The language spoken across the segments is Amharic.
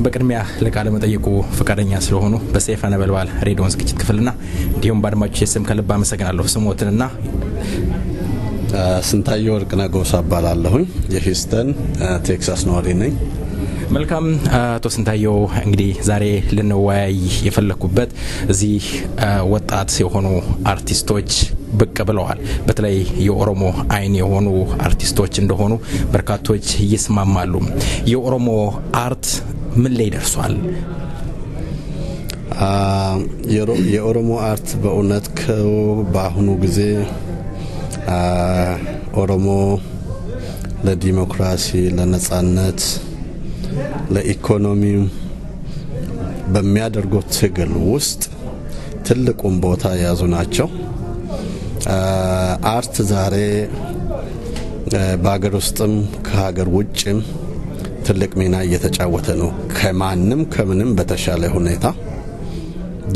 በቅድሚያ ለቃለ መጠይቁ ፈቃደኛ ስለሆኑ በሰይፈ ነበልባል ሬዲዮ ዝግጅት ክፍልና እንዲሁም ባድማጮች ስም ከልብ አመሰግናለሁ። ስሞትንና ስንታየው ወርቅነህ ጎሳ እባላለሁኝ የሂውስተን ቴክሳስ ነዋሪ ነኝ። መልካም አቶ ስንታየው እንግዲህ ዛሬ ልንወያይ የፈለኩበት እዚህ ወጣት የሆኑ አርቲስቶች ብቅ ብለዋል። በተለይ የኦሮሞ አይን የሆኑ አርቲስቶች እንደሆኑ በርካቶች ይስማማሉ። የኦሮሞ አርት ምን ላይ ደርሷል? የኦሮሞ አርት በእውነት በአሁኑ ጊዜ ኦሮሞ ለዲሞክራሲ፣ ለነጻነት፣ ለኢኮኖሚ በሚያደርጉት ትግል ውስጥ ትልቁን ቦታ የያዙ ናቸው። አርት ዛሬ በአገር ውስጥም ከሀገር ውጭም ትልቅ ሚና እየተጫወተ ነው፣ ከማንም ከምንም በተሻለ ሁኔታ።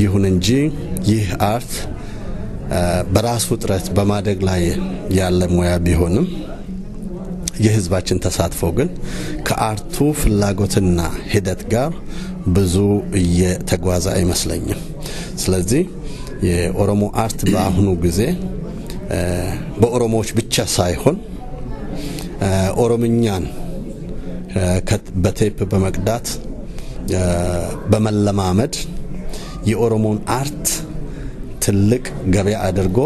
ይሁን እንጂ ይህ አርት በራሱ ጥረት በማደግ ላይ ያለ ሙያ ቢሆንም የህዝባችን ተሳትፎ ግን ከአርቱ ፍላጎትና ሂደት ጋር ብዙ እየተጓዘ አይመስለኝም። ስለዚህ የኦሮሞ አርት በአሁኑ ጊዜ በኦሮሞዎች ብቻ ሳይሆን ኦሮምኛን በቴፕ በመቅዳት በመለማመድ የኦሮሞን አርት ትልቅ ገበያ አድርጎ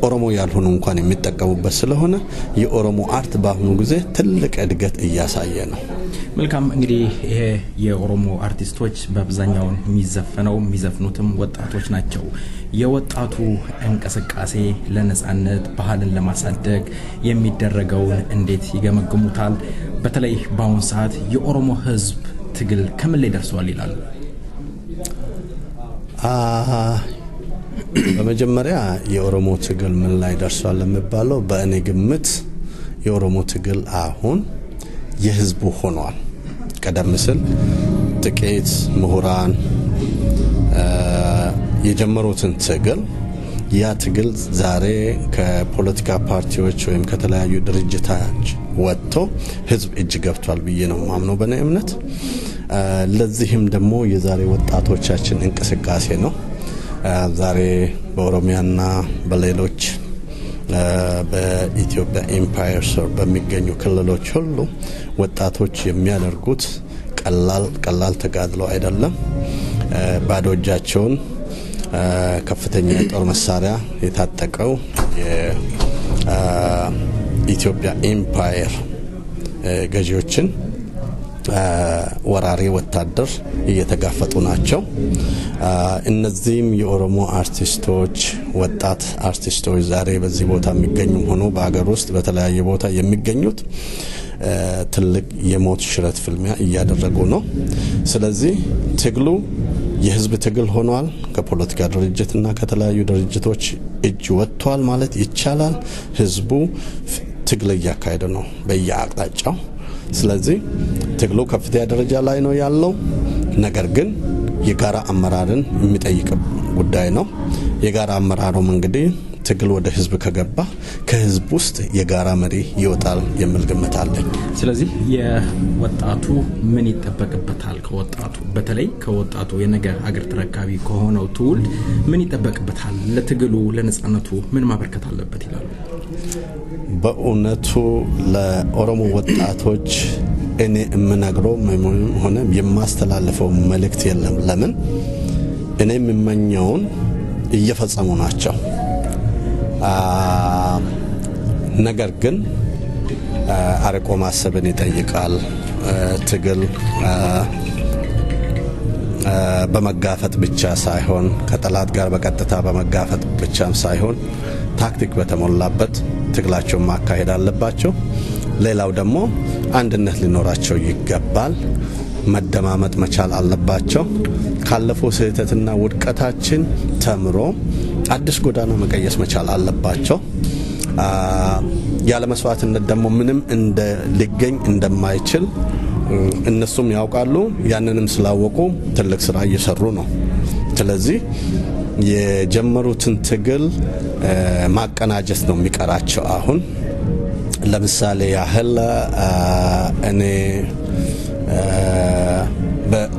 ኦሮሞ ያልሆኑ እንኳን የሚጠቀሙበት ስለሆነ የኦሮሞ አርት በአሁኑ ጊዜ ትልቅ እድገት እያሳየ ነው። መልካም እንግዲህ ይሄ የኦሮሞ አርቲስቶች በአብዛኛው የሚዘፍኑትም ወጣቶች ናቸው። የወጣቱ እንቅስቃሴ ለነጻነት ባህልን ለማሳደግ የሚደረገውን እንዴት ይገመግሙታል? በተለይ በአሁኑ ሰዓት የኦሮሞ ህዝብ ትግል ከምን ላይ ደርሷል ይላሉ? በመጀመሪያ የኦሮሞ ትግል ምን ላይ ደርሷል ለሚባለው በእኔ ግምት የኦሮሞ ትግል አሁን የህዝቡ ሆኗል። ቀደም ሲል ጥቂት ምሁራን የጀመሩትን ትግል ያ ትግል ዛሬ ከፖለቲካ ፓርቲዎች ወይም ከተለያዩ ድርጅቶች ወጥቶ ህዝብ እጅ ገብቷል ብዬ ነው ማምነው በእኔ እምነት። ለዚህም ደግሞ የዛሬ ወጣቶቻችን እንቅስቃሴ ነው። ዛሬ በኦሮሚያና በሌሎች በኢትዮጵያ ኤምፓየር ስር በሚገኙ ክልሎች ሁሉ ወጣቶች የሚያደርጉት ቀላል ተጋድሎ አይደለም። ባዶ እጃቸውን ከፍተኛ የጦር መሳሪያ የታጠቀው የኢትዮጵያ ኤምፓየር ገዢዎችን ወራሪ ወታደር እየተጋፈጡ ናቸው። እነዚህም የኦሮሞ አርቲስቶች ወጣት አርቲስቶች ዛሬ በዚህ ቦታ የሚገኙ ሆኖ በአገር ውስጥ በተለያየ ቦታ የሚገኙት ትልቅ የሞት ሽረት ፍልሚያ እያደረጉ ነው። ስለዚህ ትግሉ የህዝብ ትግል ሆኗል። ከፖለቲካ ድርጅትና ከተለያዩ ድርጅቶች እጅ ወጥቷል ማለት ይቻላል። ህዝቡ ትግል እያካሄደ ነው በየአቅጣጫው። ስለዚህ ትግሉ ከፍተኛ ደረጃ ላይ ነው ያለው። ነገር ግን የጋራ አመራርን የሚጠይቅ ጉዳይ ነው። የጋራ አመራሩም እንግዲህ ትግል ወደ ህዝብ ከገባ ከህዝብ ውስጥ የጋራ መሪ ይወጣል የሚል ግምት አለኝ። ስለዚህ የወጣቱ ምን ይጠበቅበታል? ከወጣቱ በተለይ ከወጣቱ የነገ ሀገር ተረካቢ ከሆነው ትውልድ ምን ይጠበቅበታል? ለትግሉ ለነጻነቱ ምን ማበርከት አለበት ይላሉ? በእውነቱ ለኦሮሞ ወጣቶች እኔ የምነግረው ሆነ የማስተላልፈው መልእክት የለም። ለምን እኔ የምመኘውን እየፈጸሙ ናቸው። ነገር ግን አርቆ ማሰብን ይጠይቃል። ትግል በመጋፈጥ ብቻ ሳይሆን ከጠላት ጋር በቀጥታ በመጋፈጥ ብቻም ሳይሆን ታክቲክ በተሞላበት ትግላቸውን ማካሄድ አለባቸው። ሌላው ደግሞ አንድነት ሊኖራቸው ይገባል። መደማመጥ መቻል አለባቸው። ካለፈው ስህተትና ውድቀታችን ተምሮ አዲስ ጎዳና መቀየስ መቻል አለባቸው። ያለ መስዋዕትነት ደግሞ ምንም ሊገኝ እንደማይችል እነሱም ያውቃሉ። ያንንም ስላወቁ ትልቅ ስራ እየሰሩ ነው። ስለዚህ የጀመሩትን ትግል ማቀናጀት ነው የሚቀራቸው። አሁን ለምሳሌ ያህል እኔ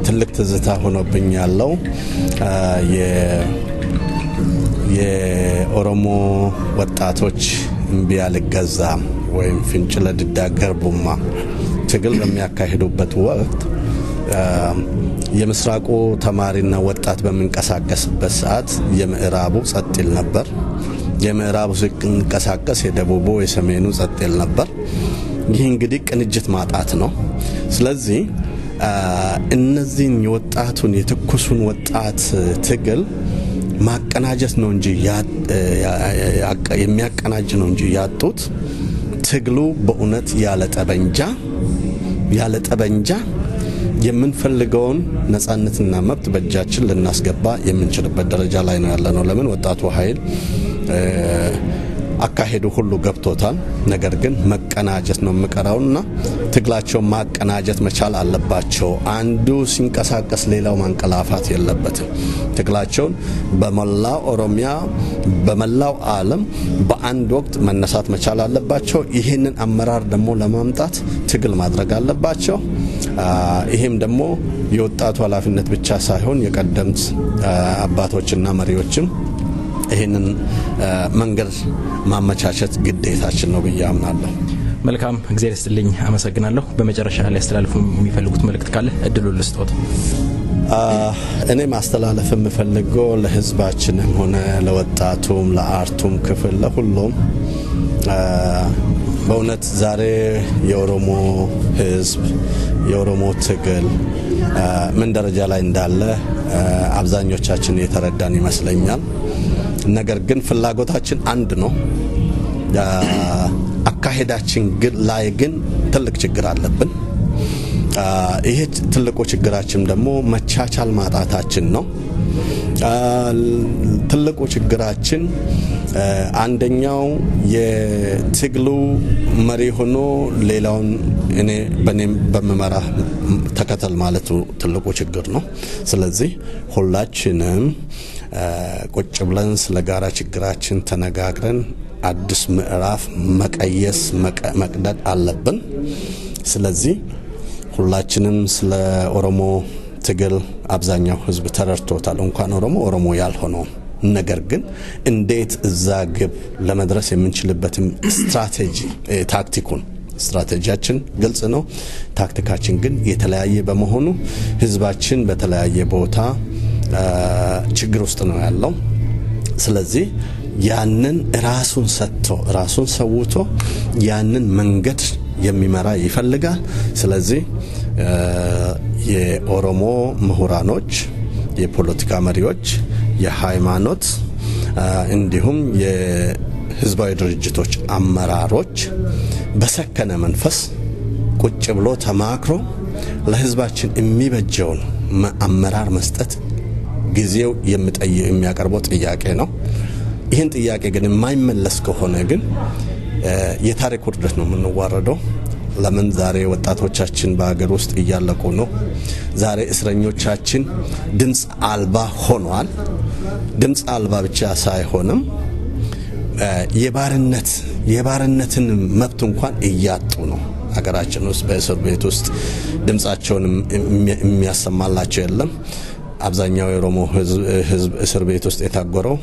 ትልቅ ትዝታ ሆኖብኝ ያለው የኦሮሞ ወጣቶች እምቢ አልገዛም ወይም ፍንጭለ ድዳ ገርቡማ ትግል በሚያካሂዱበት ወቅት የምስራቁ ተማሪና ወጣት በሚንቀሳቀስበት ሰዓት የምዕራቡ ጸጥ ይል ነበር። የምዕራቡ ሲንቀሳቀስ የደቡቡ የሰሜኑ ጸጥ ይል ነበር። ይህ እንግዲህ ቅንጅት ማጣት ነው። ስለዚህ እነዚህን የወጣቱን የትኩሱን ወጣት ትግል ማቀናጀት ነው እንጂ የሚያቀናጅ ነው እንጂ ያጡት ትግሉ በእውነት ያለ ጠበንጃ የምንፈልገውን ነጻነትና መብት በእጃችን ልናስገባ የምንችልበት ደረጃ ላይ ነው ያለነው። ለምን ወጣቱ ኃይል አካሄዱ ሁሉ ገብቶታል። ነገር ግን መቀናጀት ነው መቀራውና ትግላቸው ማቀናጀት መቻል አለባቸው። አንዱ ሲንቀሳቀስ ሌላው ማንቀላፋት የለበትም። ትግላቸውን በመላው ኦሮሚያ በመላው ዓለም በአንድ ወቅት መነሳት መቻል አለባቸው። ይሄንን አመራር ደግሞ ለማምጣት ትግል ማድረግ አለባቸው። ይሄም ደግሞ የወጣቱ ኃላፊነት ብቻ ሳይሆን የቀደምት አባቶችና መሪዎችም ይሄንን መንገድ ማመቻቸት ግዴታችን ነው ብዬ አምናለሁ። መልካም እግዚአብሔር ይስጥልኝ፣ አመሰግናለሁ። በመጨረሻ ላይ ያስተላልፉ የሚፈልጉት መልእክት ካለ እድሉን ልስጥዎት። እኔ ማስተላለፍ የምፈልገው ለህዝባችንም ሆነ ለወጣቱም ለአርቱም ክፍል ለሁሉም በእውነት ዛሬ የኦሮሞ ህዝብ የኦሮሞ ትግል ምን ደረጃ ላይ እንዳለ አብዛኞቻችን የተረዳን ይመስለኛል። ነገር ግን ፍላጎታችን አንድ ነው። አካሄዳችን ላይ ግን ትልቅ ችግር አለብን። ይሄ ትልቁ ችግራችን ደግሞ መቻቻል ማጣታችን ነው። ትልቁ ችግራችን አንደኛው የትግሉ መሪ ሆኖ ሌላውን እኔ በኔም በመመራ ተከተል ማለቱ ትልቁ ችግር ነው። ስለዚህ ሁላችንም ቁጭ ብለን ስለጋራ ችግራችን ተነጋግረን አዲስ ምዕራፍ መቀየስ መቅደድ አለብን። ስለዚህ ሁላችንም ስለ ኦሮሞ ትግል አብዛኛው ህዝብ ተረድቶታል፣ እንኳን ኦሮሞ ያልሆነው። ነገር ግን እንዴት እዛ ግብ ለመድረስ የምንችልበትም ስትራቴጂያችን ግልጽ ነው። ታክቲካችን ግን የተለያየ በመሆኑ ህዝባችን በተለያየ ቦታ ችግር ውስጥ ነው ያለው። ስለዚህ ያንን ራሱን ሰውቶ ያንን መንገድ የሚመራ ይፈልጋል። ስለዚህ የኦሮሞ ምሁራኖች፣ የፖለቲካ መሪዎች፣ የሃይማኖት እንዲሁም የህዝባዊ ድርጅቶች አመራሮች በሰከነ መንፈስ ቁጭ ብሎ ተማክሮ ለህዝባችን የሚበጀውን አመራር መስጠት ጊዜው የሚያቀርበው ጥያቄ ነው። ይህን ጥያቄ ግን የማይመለስ ከሆነ ግን የታሪክ ውርደት ነው የምንዋረደው። ለምን ዛሬ ወጣቶቻችን በአገር ውስጥ እያለቁ ነው። ዛሬ እስረኞቻችን ድምጽ አልባ ሆኗል። ድምጽ አልባ ብቻ ሳይሆንም የባርነትን መብት እንኳን እያጡ ነው። ሀገራችን ውስጥ በእስር ቤት ውስጥ ድምጻቸውን የሚያሰማላቸው የለም። አብዛኛው የኦሮሞ ህዝብ እስር ቤት ውስጥ የታጎረው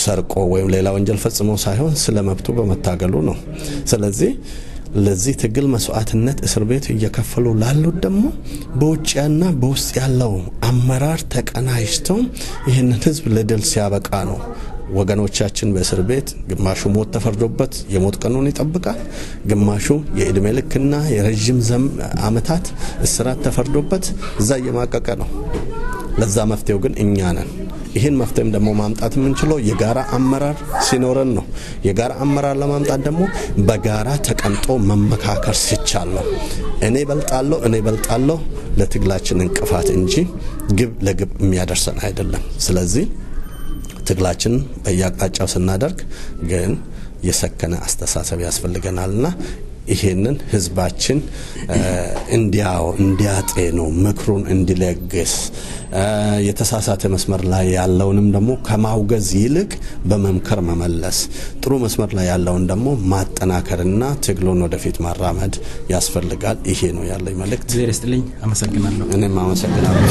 ሰርቆ ወይም ሌላ ወንጀል ፈጽሞ ሳይሆን ስለ መብቱ በመታገሉ ነው። ስለዚህ ለዚህ ትግል መስዋዕትነት እስር ቤት እየከፈሉ ላሉት ደግሞ በውጭና በውስጥ ያለው አመራር ተቀናጅተው ይህንን ህዝብ ለድል ሲያበቃ ነው። ወገኖቻችን በእስር ቤት ግማሹ ሞት ተፈርዶበት የሞት ቀኑን ይጠብቃል፣ ግማሹ የእድሜ ልክና የረጅም ዓመታት እስራት ተፈርዶበት እዛ እየማቀቀ ነው። ለዛ መፍትሄው ግን እኛ ነን። ይህን መፍትሄም ደግሞ ማምጣት የምንችለው የጋራ አመራር ሲኖረን ነው። የጋራ አመራር ለማምጣት ደግሞ በጋራ ተቀምጦ መመካከር ሲቻል ነው። እኔ በልጣለሁ ለትግላችን እንቅፋት እንጂ ለግብ የሚያደርሰን አይደለም። ስለዚህ ትግላችን በያቃጫው ስናደርግ ግን የሰከነ አስተሳሰብ ያስፈልገናልና ይሄንን ህዝባችን እንዲያጤኑ ምክሩን እንዲለግስ የተሳሳተ መስመር ላይ ያለውንም ደግሞ ከማውገዝ ይልቅ በመምከር መመለስ ጥሩ መስመር ላይ ያለውን ደግሞ ማጠናከርና ትግሉን ወደፊት ማራመድ ያስፈልጋል። ይሄ ነው ያለኝ መልእክት። ዘርስትልኝ አመሰግናለሁ። እኔም አመሰግናለሁ።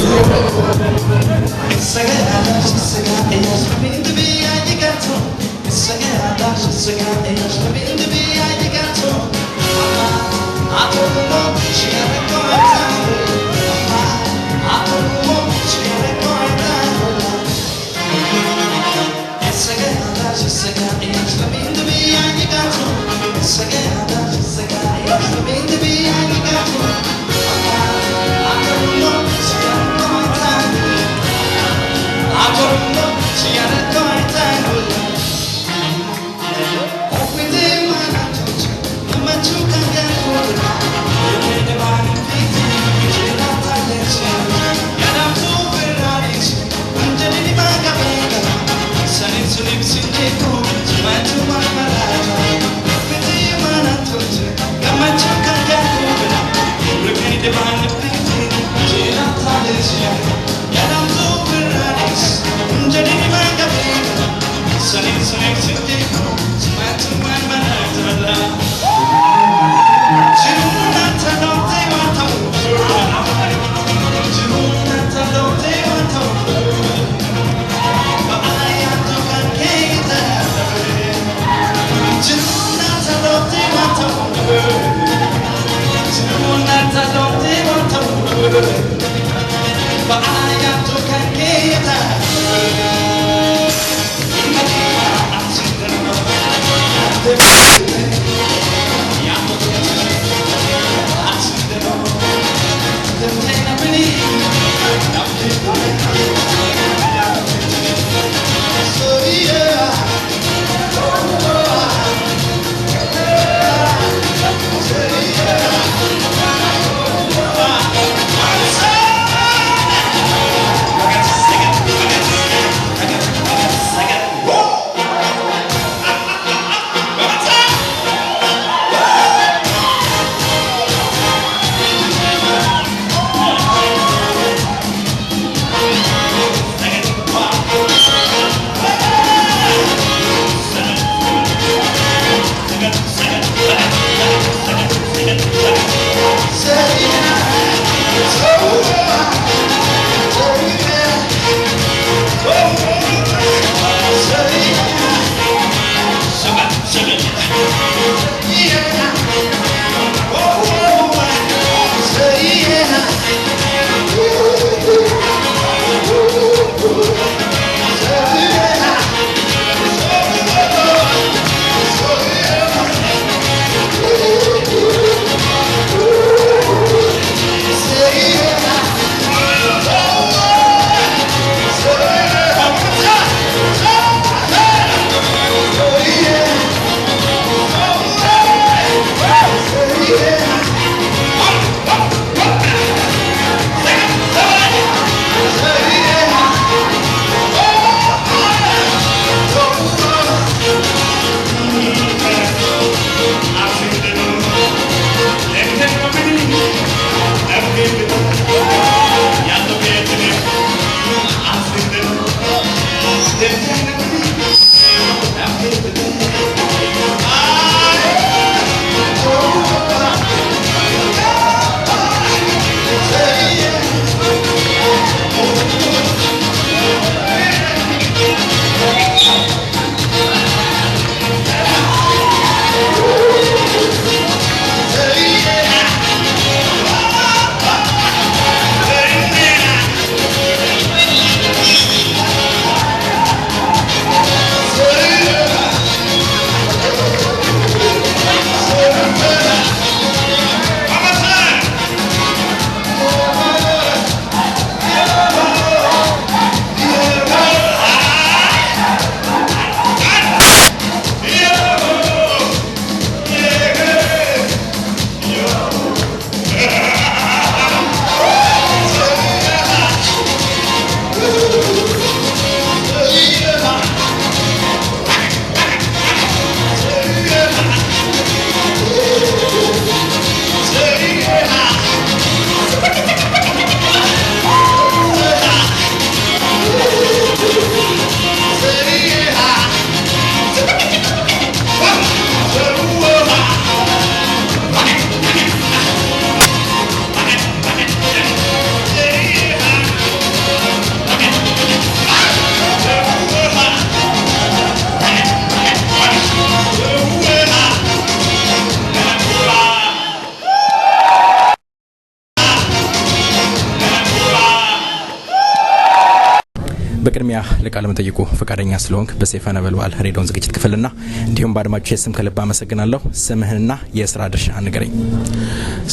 በቅድሚያ ለቃለ መጠይቁ ፈቃደኛ ስለሆንክ በሰይፈ ነበልባል ሬዲዮን ዝግጅት ክፍልና እንዲሁም በአድማጮች ስም ከልብ አመሰግናለሁ። ስምህንና የስራ ድርሻ ንገረኝ።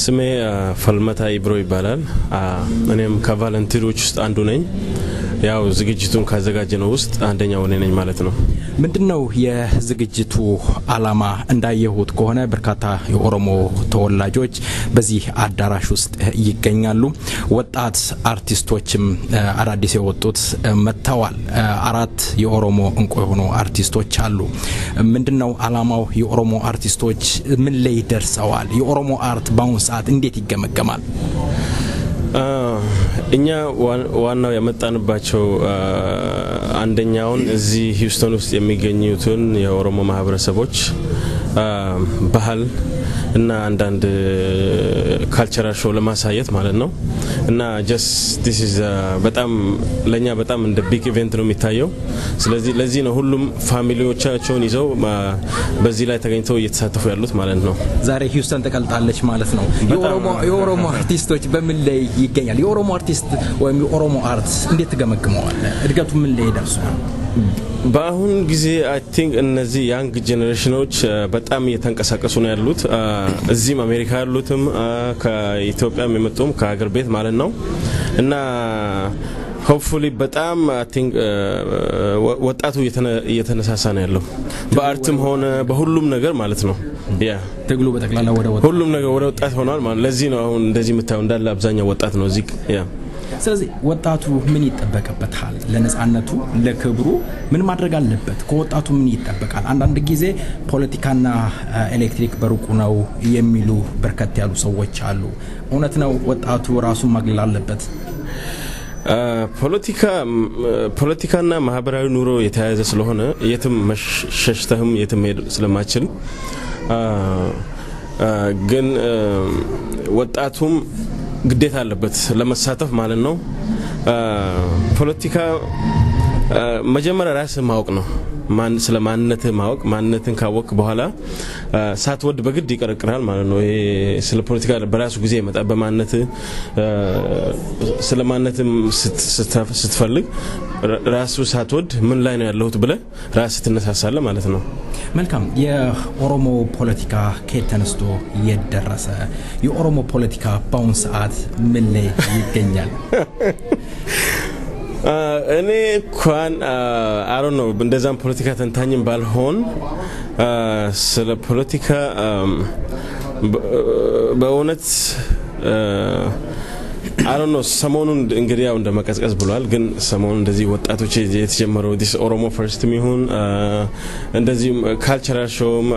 ስሜ ፈልመታ ይብሮ ይባላል። እኔም ከቫለንቲሮች ውስጥ አንዱ ነኝ። ያው ዝግጅቱን ካዘጋጀነው ውስጥ አንደኛው ነኝ ማለት ነው። ምንድነው የዝግጅቱ አላማ? እንዳየሁት ከሆነ በርካታ የኦሮሞ ተወላጆች በዚህ አዳራሽ ውስጥ ይገኛሉ። ወጣት አርቲስቶችም አዳዲስ የወጡት መጥተዋል። 4 የኦሮሞ እንቁ የሆኑ አርቲስቶች አሉ። ምንድነው አላማው? የኦሮሞ አርቲስቶች ምን ላይ ደርሰዋል? የኦሮሞ አርት በአሁኑ ሰዓት እንዴት ይገመገማል? እኛ ዋናው ያመጣንባቸው አንደኛውን እዚህ ሂውስተን ውስጥ የሚገኙትን የኦሮሞ ማህበረሰቦች ባህል እና አንዳንድ ካልቸራል ሾው ለማሳየት ማለት ነው። እና just this is በጣም ለኛ በጣም እንደ ቢግ ኢቨንት ነው የሚታየው። ስለዚህ ለዚህ ነው ሁሉም ፋሚሊዎቻቸውን ይዘው በዚህ ላይ ተገኝተው እየተሳተፉ ያሉት ማለት ነው። ዛሬ ሂውስተን ተቀልጣለች ማለት ነው። የኦሮሞ አርቲስቶች በምን ላይ ይገኛል? የኦሮሞ አርቲስት ወይም የኦሮሞ አርት እንዴት ተገመግመዋል? እድገቱ ምን ላይ ደርሷል? በአሁን ጊዜ አይ ቲንክ እነዚህ ያንግ ጄኔሬሽኖች በጣም እየተንቀሳቀሱ ነው ያሉት። እዚህም አሜሪካ ያሉትም ከኢትዮጵያም የመጡም ከሀገር ቤት ማለት ነው። እና ሆፕፉሊ በጣም አይ ቲንክ ወጣቱ እየተነሳሳ ነው ያለው በአርትም ሆነ በሁሉም ነገር ማለት ነው። ያ ትግሉ በተክላላ ወደ ወጣት ሁሉም ነገር ወደ ወጣት ሆኗል ማለት ለዚህ ነው አሁን እንደዚህ የምታየው እንዳለ አብዛኛው ወጣት ነው እዚህ ያ። ስለዚህ ወጣቱ ምን ይጠበቅበታል? ለነጻነቱ ለክብሩ ምን ማድረግ አለበት? ከወጣቱ ምን ይጠበቃል? አንዳንድ ጊዜ ፖለቲካና ኤሌክትሪክ በሩቁ ነው የሚሉ በርከት ያሉ ሰዎች አሉ። እውነት ነው ወጣቱ ራሱን ማግለል አለበት? ፖለቲካና ማህበራዊ ኑሮ የተያያዘ ስለሆነ የትም መሸሽተህም የትም ሄድ ስለማችል ግን ወጣቱም ግዴታ አለበት ለመሳተፍ ማለት ነው። ፖለቲካ መጀመሪያ ራስህ ማወቅ ነው። ስለ ማንነትህ ማወቅ፣ ማንነትን ካወቅ በኋላ ሳትወድ በግድ ይቀረቅራል ማለት ነው። ይሄ ስለ ፖለቲካ በራሱ ጊዜ ይመጣ። በማንነትህ ስለ ማንነትህ ስትፈልግ ራሱ ሳትወድ ምን ላይ ነው ያለሁት ብለህ ራስህ ትነሳሳለህ ማለት ነው። መልካም። የኦሮሞ ፖለቲካ ከየት ተነስቶ የት ደረሰ? የኦሮሞ ፖለቲካ በአሁኑ ሰዓት ምን ላይ ይገኛል? እኔ እንኳን አይ ዶንት ኖ እንደዛም ፖለቲካ ተንታኝም ባልሆን ስለ ፖለቲካ በእውነት አይ ዶንት ኖ ሰሞኑን እንግዲህ ያው እንደመቀዝቀዝ ብሏል። ግን ሰሞኑን እንደዚህ ወጣቶች የተጀመረው ዲስ ኦሮሞ ፈርስት ሚሆን እንደዚህ ካልቸራል ሾውም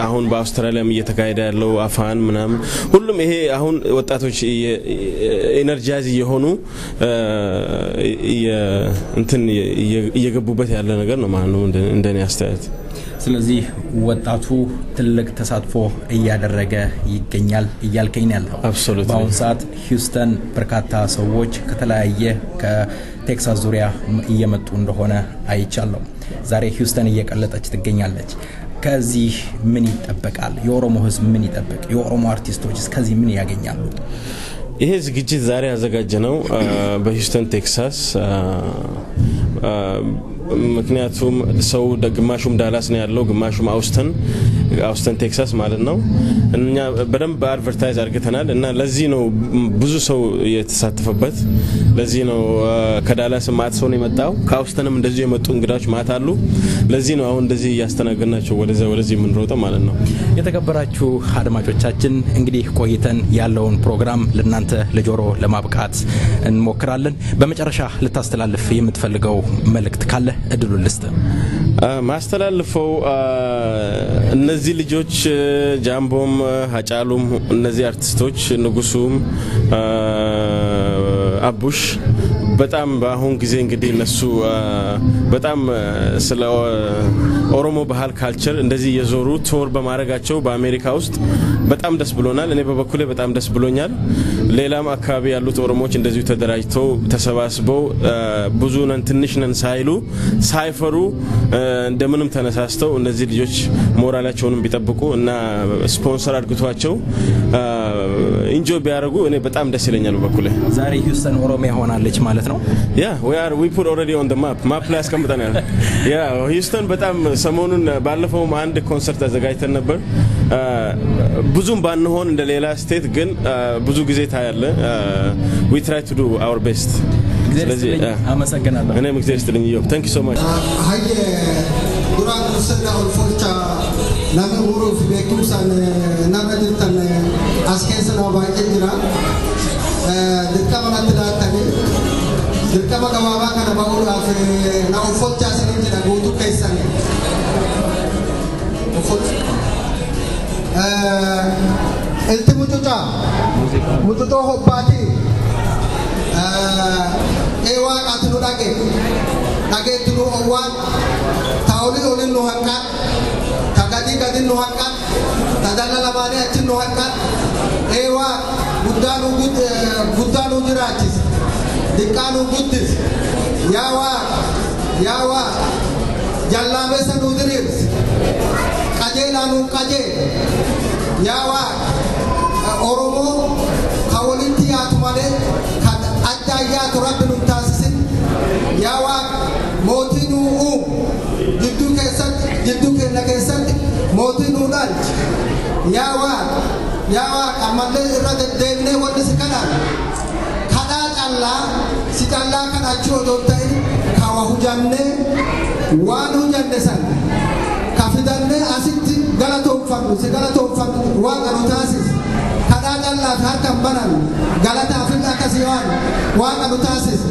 አሁን በአውስትራሊያም እየተካሄደ ያለው አፋን ምናምን ሁሉም ይሄ አሁን ወጣቶች ኤነርጂያዝ የሆኑ እንትን እየገቡበት ያለ ነገር ነው ማለት ነው እንደኔ አስተያየት። ስለዚህ ወጣቱ ትልቅ ተሳትፎ እያደረገ ይገኛል እያልከኝ ያለው? በአሁኑ ሰዓት ሂውስተን በርካታ ሰዎች ከተለያየ ከቴክሳስ ዙሪያ እየመጡ እንደሆነ አይቻለሁ። ዛሬ ሂውስተን እየቀለጠች ትገኛለች። ከዚህ ምን ይጠበቃል? የኦሮሞ ሕዝብ ምን ይጠበቅ? የኦሮሞ አርቲስቶች ከዚህ ምን ያገኛሉ? ይሄ ዝግጅት ዛሬ ያዘጋጀ ነው በሂውስተን ቴክሳስ። ምክንያቱም ሰው ግማሹም ዳላስ ነው ያለው፣ ግማሹም አውስተን ቴክሳስ ማለት ነው። እኛ በደንብ አድቨርታይዝ አድርገናል እና ለዚህ ነው ብዙ ሰው የተሳተፈበት። ለዚህ ነው ከዳላስ ማት ሰው ነው የመጣው፣ ከአውስተንም እንደዚህ የመጡ እንግዳዎች ማት አሉ። ለዚህ ነው አሁን እንደዚህ ያስተናገድናቸው ወደዚህ የምንሮጠው ማለት ነው። የተከበራችሁ አድማጮቻችን እንግዲህ ቆይተን ያለውን ፕሮግራም ለናንተ ለጆሮ ለማብቃት እንሞክራለን። በመጨረሻ ልታስተላልፍ የምትፈልገው መልእክት ካለ እድሉን ልስጥ። ማስተላልፈው እነዚህ ልጆች ጃምቦም ሀጫሉም እነዚህ አርቲስቶች ንጉሱም አቡሽ በጣም በአሁን ጊዜ እንግዲህ እነሱ በጣም ስለ ኦሮሞ ባህል ካልቸር እንደዚህ የዞሩ ቶር በማድረጋቸው በአሜሪካ ውስጥ በጣም ደስ ብሎናል። እኔ በበኩሌ በጣም ደስ ብሎኛል። ሌላም አካባቢ ያሉት ኦሮሞዎች እንደዚሁ ተደራጅተው ተሰባስበው ብዙ ነን ትንሽ ነን ሳይሉ ሳይፈሩ እንደምንም ተነሳስተው እነዚህ ልጆች ሞራላቸውን ቢጠብቁ እና ስፖንሰር አድርጓቸው ኢንጆይ ቢያደርጉ እኔ በጣም ደስ ይለኛል በበኩሌ። ዛሬ ሂውስተን ኦሮሚያ ሆናለች ማለት ነው። we put already on the map ላይ አስቀምጠናል። ሂውስተን በጣም ሰሞኑን ባለፈው አንድ ኮንሰርት አዘጋጅተን ነበር። ብዙም ባንሆን እንደ ሌላ ስቴት ግን ብዙ ጊዜ ታያለ። we try to do our best። ስለዚህ አመሰግናለሁ። እኔም እግዚአብሔር ይስጥልኝ። thank you so much። haye duraan sirna ulfolcha nama uruuf beekumsaan nama jirtan as keessa na baay'ee jira. dirqama natti laatanii dirqama gabaabaa kana ba'uudhaaf na ulfolchaa isinii jira guutuu keessanii. Ilti mucucoo hobbaati eewaa qaatinu dhageetti nu owwaan taa'olii olin nu hanqan tagadii nu hanqan tadalla lamaanii achin nu hanqan eewaa guddaa nu jiraachis diqqaa nu guddis yaa waa jallaameessa nu diriirs qajeelaa nu qajeel yaa waa Oromoo ka walitti yaatu malee kan adda yaatu rabbi nu taasisin yaa waa mootii nu jidduu keenya keessatti mootii nu dhalchi yaa waa ammallee irra deddeebinee wanti si kadhaan kadhaa callaa si callaa kadhachuu odoo ta'in ka waa hujannee waan hujanne san ka fidannee asitti galatoonfannu si galatoonfannu waaqa nu taasis kadhaa callaa fi harkan banan galataaf illee akkasii waan waaqa nu taasis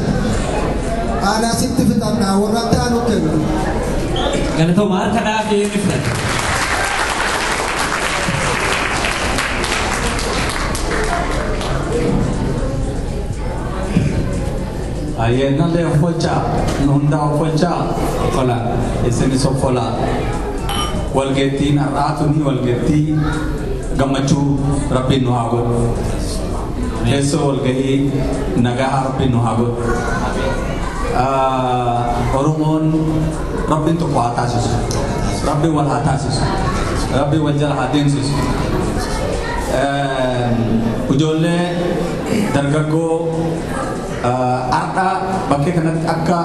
ana asitti fixannaa warratti aanu kennu galatooma kadhaa fi ifrat ayena le focha nunda focha kola eseni sofola walgeti naratuni walgeti gamachu rabbi no hago eso walgehi naga rabbi no hago oromon rabbi to qatasis rabbi wal hatasis rabbi wajal hadensis ujolle dargago arda bakke kanat akka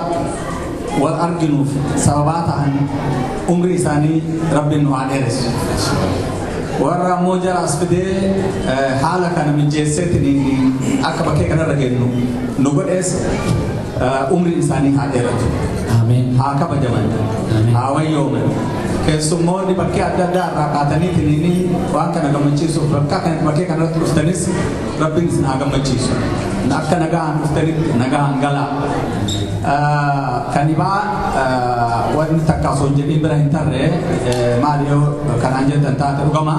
wal arginuf sababatan umri isani rabbi no haderes warra mojara asfide hala kana mijesetini akka bakke kana ragenu nugodes umri isani haderat amen haka bajaman hawayoman kesumoni bakke adda rakatani tinini wan kana gamachisu bakka kana bakke kana tustanis rabbi isna gamachisu nakka nagaan ustani nagaan gala kaniba wan takkaso jadi Ibrahim tarre Mario kananje tanta ugama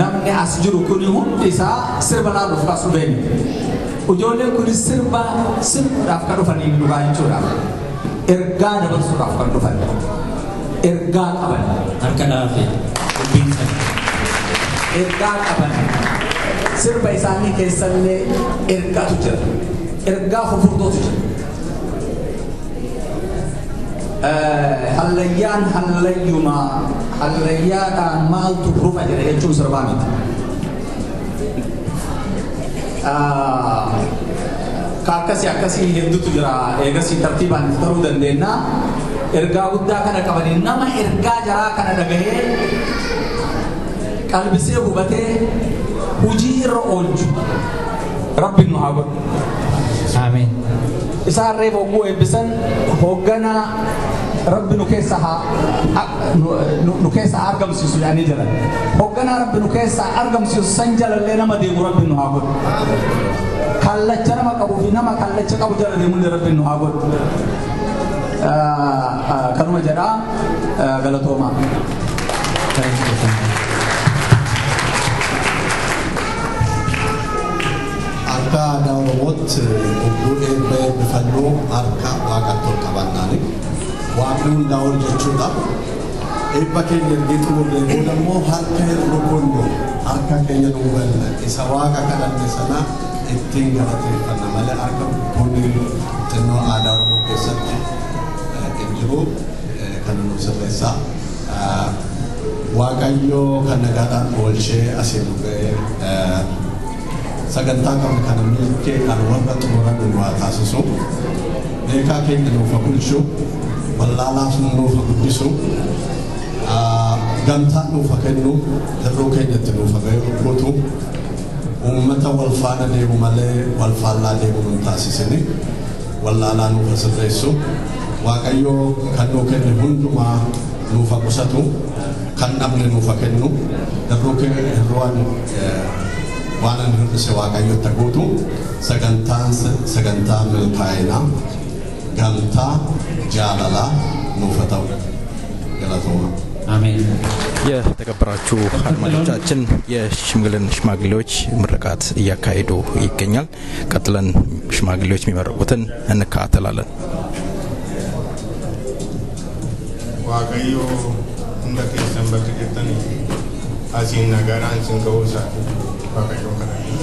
namne asjuru kuni hundisa sirbala rufka subeni ujolle kuni sirba rafka rufani duga chura erga dabar surafka rufani erga qaban arkanafi binsa erga qaban sirba isani keessalle erga tujira erga fufurdo tujira halayyan halayyuma halayyaka mal tufrufa jira jechuun sirbaa miti akkasii hedduutu jira eegasii tartiibaan taruu dandeenya ergaa guddaa kana qabanii nama ergaa jaraa kana dhagahee qalbisee hubatee hujii irra oolchu rabbiin nu haa godhu amiin isaan reefa hogguu eebbisan hoogganaa rabbi nu keessa argamsiisu yaanii jiran hoogganaa rabbi nu keessa argamsiisu san jalallee nama deemu rabbi nu haa godhu kallacha nama qabu fi nama kallacha qabu jala deemullee rabbi nu haa godhu kanuma jedhaa galatoomaa akka daawwamoot hudduu eebbee bifannoo harka waaqattoo qabannaani waaqni hundaa ol jechuudha. Eebba keenya ergitu mul'ee boodammoo harka hir'uu kondo harka keenya dhuunfaa isa waaqa kadhanne sana ittiin galateeffanna malee harka konni xinnoo aadaa Oromoo keessatti hin jiru kan nu sirreessaa. Waaqayyo kan nagaadhaan oolchee asiin dhugee sagantaa qabne kana milkee kan warra xumuran nu haa taasisu. Beekaa keenya nuuf bulchu wallaalaaf nuuf guddisu. Gamtaan nuuf kennu hirruu keenyatti nuuf guutu uummata wal faana deemu malee wal faallaa deemu nu taasisini wallaalaa nuuf sirreessu Waaqayyo kan nuu kenne hundumaa nuuf qusatu kan namni nuuf kennu hirruun waan inni hir'ise Waaqayyotti guutu sagantaa milkaa'inaa gamtaa jaalalaa nuuf ta'u galatooma. አሜን። የተከበራችሁ አድማጮቻችን ሽማግሌዎች ምርቃት እያካሄዱ ይገኛል። ቀጥለን ሽማግሌዎች የሚመረቁትን እንከታተላለን። ዋቀዮ እንደከሰን በትክክል አሲን ነገራን ሲንገውሳ ዋቀዮ ከለከፈን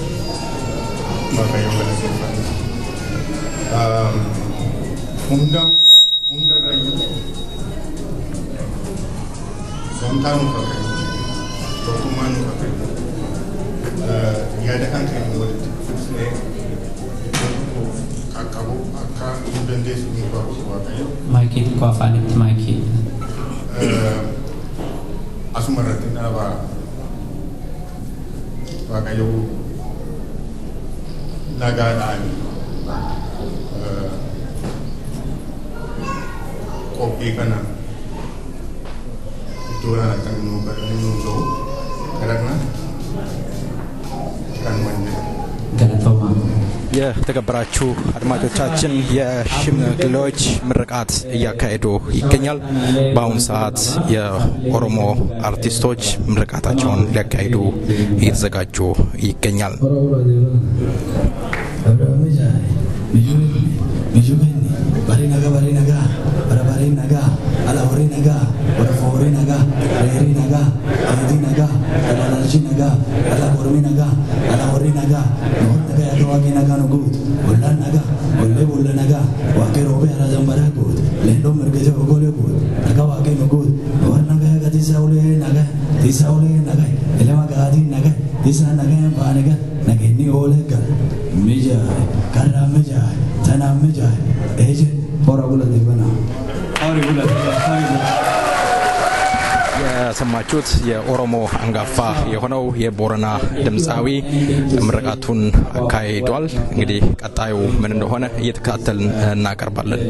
ሁንዳው ሁንደራዩ Sometimes we forget. Sometimes we forget. Yada kan kaya mo ulit. Kasi kakabo, akka indandes ni bago sa kayo. Mikey ko afanit Mikey. Asumaratin na ba kayo nagadaan. Kopi ka na. Itulah akan menunggu karena kan mana. Galatoma. የተከበራችሁ አድማጮቻችን የሽማግሌዎች ምርቃት እያካሄዱ ይገኛል። በአሁኑ ሰዓት የኦሮሞ አርቲስቶች ምርቃታቸውን ሊያካሂዱ እየተዘጋጁ ይገኛል። Bari naga, ala hori naga, ala fori naga, rehri naga, edi naga, ala larji naga, ala bormi naga, ala hori naga, nohor naga ya kawagi naga no good, ullan naga, ulle naga, wake robe ala zambara good, lendo mergeje ogole good, naga wake no good, nohor naga ya tisa ule naga, elema gadi naga, tisa naga ya naga, naga ni ole ga, meja, karra meja, tana meja, eje ኦራጉላ ደበና ኦራጉላ የሰማችሁት የኦሮሞ አንጋፋ የሆነው የቦረና ድምፃዊ ምርቃቱን አካሂዷል። እንግዲህ ቀጣዩ ምን እንደሆነ እየተከታተልን እናቀርባለን።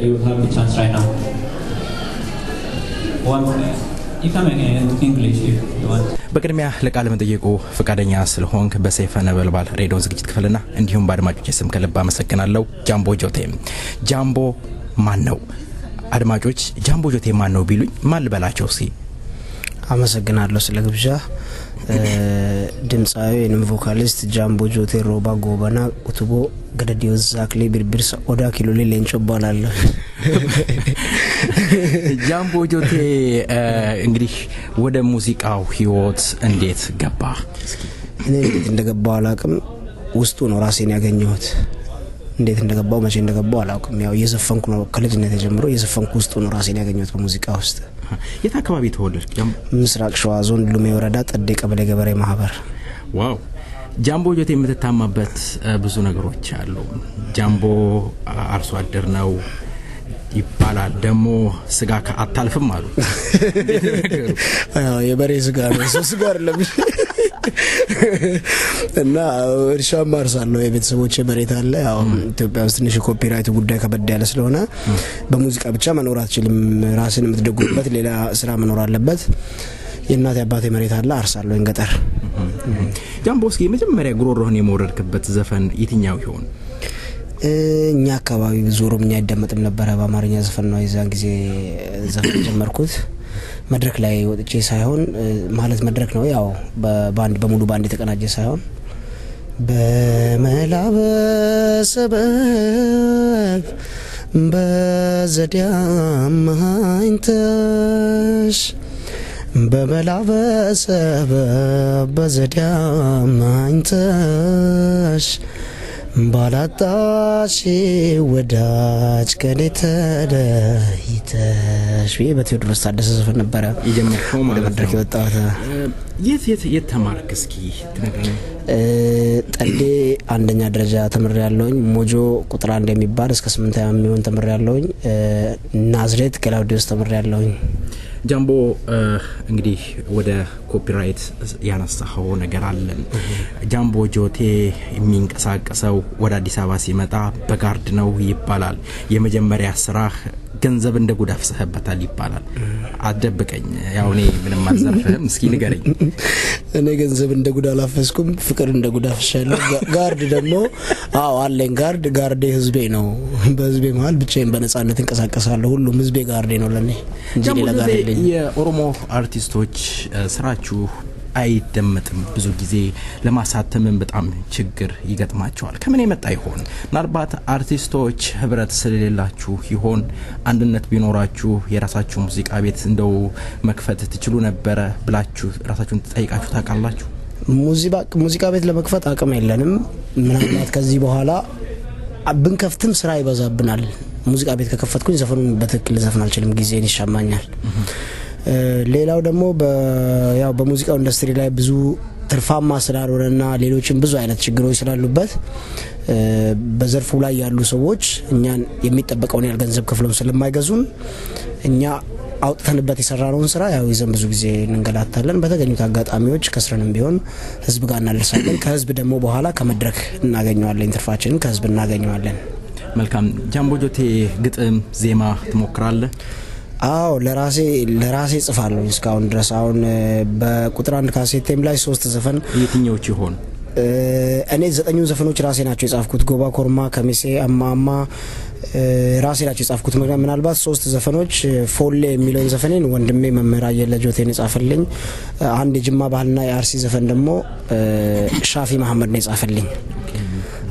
በቅድሚያ ለቃለ መጠይቁ ፈቃደኛ ስለሆንክ በሰይፈ ነበልባል ሬዲዮ ዝግጅት ክፍልና እንዲሁም በአድማጮች ስም ከልብ አመሰግናለሁ። ጃምቦ ጆቴ ጃምቦ ማን ነው? አድማጮች ጃምቦ ጆቴ ማን ነው ቢሉኝ ማን ልበላቸው? እስኪ አመሰግናለሁ ስለ ግብዣ። ድምፃዊ ወይም ቮካሊስት ጃምቦ ጆቴ ሮባ ጎበና ኡቱቦ ገደዲዮ ዛክሌ ቢርቢርሳ ኦዳ ኪሎሌ ሌንጮ ባላለሁ። ጃምቦ ጆቴ እንግዲህ ወደ ሙዚቃው ህይወት እንዴት ገባ? እኔ እንደገባው አላውቅም። ውስጡ ነው ራሴን ያገኘሁት። እንዴት እንደገባው መቼ እንደገባው አላውቅም። ያው እየዘፈንኩ ነው ከልጅነት ጀምሮ እየዘፈንኩ ውስጡ ነው ራሴን ያገኘሁት በሙዚቃ ውስጥ። የት አካባቢ ተወለድክ? ምስራቅ ሸዋ ዞን ሉሜ ወረዳ ጠዴ ቀበሌ ገበሬ ማህበር። ዋው ጃምቦ ጆቴ የምትታማበት ብዙ ነገሮች አሉ። ጃምቦ አርሶ አደር ነው ይባላል። ደግሞ ስጋ አታልፍም አሉ። አዎ የበሬ ስጋ ነው፣ ሰው ስጋ አይደለም። እና እርሻ ማርሳለሁ። የቤተሰቦቼ መሬት አለ። ያው ኢትዮጵያ ውስጥ ትንሽ ኮፒራይት ጉዳይ ከበድ ያለ ስለሆነ በሙዚቃ ብቻ መኖር አትችልም። ራስን የምትደጉበት ሌላ ስራ መኖር አለበት። የእናቴ አባቴ መሬት አለ፣ አርሳለሁ ገጠር። ጃምቦ እስኪ መጀመሪያ ጉሮሮህን የመወረድክበት ዘፈን የትኛው ይሆን? እኛ አካባቢ ብዙ ኦሮምኛ አይደመጥም ነበር። በአማርኛ ዘፈን ነው የዛን ጊዜ ዘፈን ጀመርኩት። መድረክ ላይ ወጥቼ ሳይሆን ማለት መድረክ ነው ያው በባንድ በሙሉ ባንድ የተቀናጀ ሳይሆን በመላበሰበ በዘዲያም አይንተሽ በመላበሰበ በዘዲያም አይንተሽ ባላጣሽ ወዳጅ ከኔ ተለይተሽ በቴዎድሮስ ታደሰ ዘፈን ነበረ የጀመርከው ማለት ነው። ወጣታ የት ተማርክ እስኪ ትነግረኝ? ጠዴ አንደኛ ደረጃ ተምሬ ያለውኝ ሞጆ ቁጥር 1 የሚባል እስከ 8 የሚሆን ተምሬ ያለውኝ ናዝሬት ገላውዲዮስ ተምሬ ያለውኝ። ጃምቦ እንግዲህ ወደ ኮፒራይት ያነሳው ነገር አለ። ጃምቦ ጆቴ የሚንቀሳቀሰው ወደ አዲስ አበባ ሲመጣ በጋርድ ነው ይባላል። የመጀመሪያ ስራ ገንዘብ እንደ ጉድ አፍሰህበታል ይባላል። አደብቀኝ፣ ያው እኔ ምንም አልዘርፍህም፣ እስኪ ንገረኝ። እኔ ገንዘብ እንደ ጉድ አላፈስኩም፣ ፍቅር እንደ ጉድ አፍሻለሁ። ጋርድ ደግሞ አለኝ። ጋርዴ ህዝቤ ነው። በህዝቤ መሀል ብቻዬን በነጻነት እንቀሳቀሳለሁ። ሁሉም ህዝቤ ጋርዴ ነው ለኔ እንጂ ሌላ ጋር የለኝም። የኦሮሞ አርቲስቶች ስራችሁ አይደመጥም። ብዙ ጊዜ ለማሳተምም በጣም ችግር ይገጥማቸዋል። ከምን የመጣ ይሆን? ምናልባት አርቲስቶች ህብረት ስለሌላችሁ ይሆን? አንድነት ቢኖራችሁ የራሳችሁ ሙዚቃ ቤት እንደው መክፈት ትችሉ ነበረ ብላችሁ ራሳችሁን ተጠይቃችሁ ታውቃላችሁ? ሙዚቃ ቤት ለመክፈት አቅም የለንም። ምናልባት ከዚህ በኋላ ብንከፍትም ስራ ይበዛብናል። ሙዚቃ ቤት ከከፈትኩኝ ዘፈኑን በትክክል ዘፈን አልችልም፣ ጊዜን ይሻማኛል። ሌላው ደግሞ ያው በሙዚቃው ኢንዱስትሪ ላይ ብዙ ትርፋማ ስላልሆነና ሌሎችም ብዙ አይነት ችግሮች ስላሉበት በዘርፉ ላይ ያሉ ሰዎች እኛን የሚጠበቀውን ያህል ገንዘብ ከፍለው ስለማይገዙን እኛ አውጥተንበት የሰራነውን ስራ ያው ይዘን ብዙ ጊዜ እንንገላታለን። በተገኙት አጋጣሚዎች ከስረንም ቢሆን ህዝብ ጋር እናደርሳለን። ከህዝብ ደግሞ በኋላ ከመድረክ እናገኘዋለን፣ ትርፋችንን ከህዝብ እናገኘዋለን። መልካም። ጃምቦ ጆቴ ግጥም ዜማ ትሞክራለህ? አዎ ለራሴ ጽፋለሁ እስካሁን ድረስ። አሁን በቁጥር 1 ካሴቴም ላይ 3 ዘፈን። የትኞቹ ይሆን? እኔ 9 ዘፈኖች ራሴ ናቸው የጻፍኩት። ጎባ ኮርማ፣ ከሚሴ፣ አማማ ራሴ ናቸው የጻፍኩት። ምናልባት 3 ዘፈኖች ፎሌ የሚለውን ዘፈኔን ወንድሜ መምህር አየለ ጆቴን የጻፈልኝ፣ አንድ የጅማ ባህልና የአርሲ ዘፈን ደግሞ ሻፊ መሐመድ ነው የጻፈልኝ።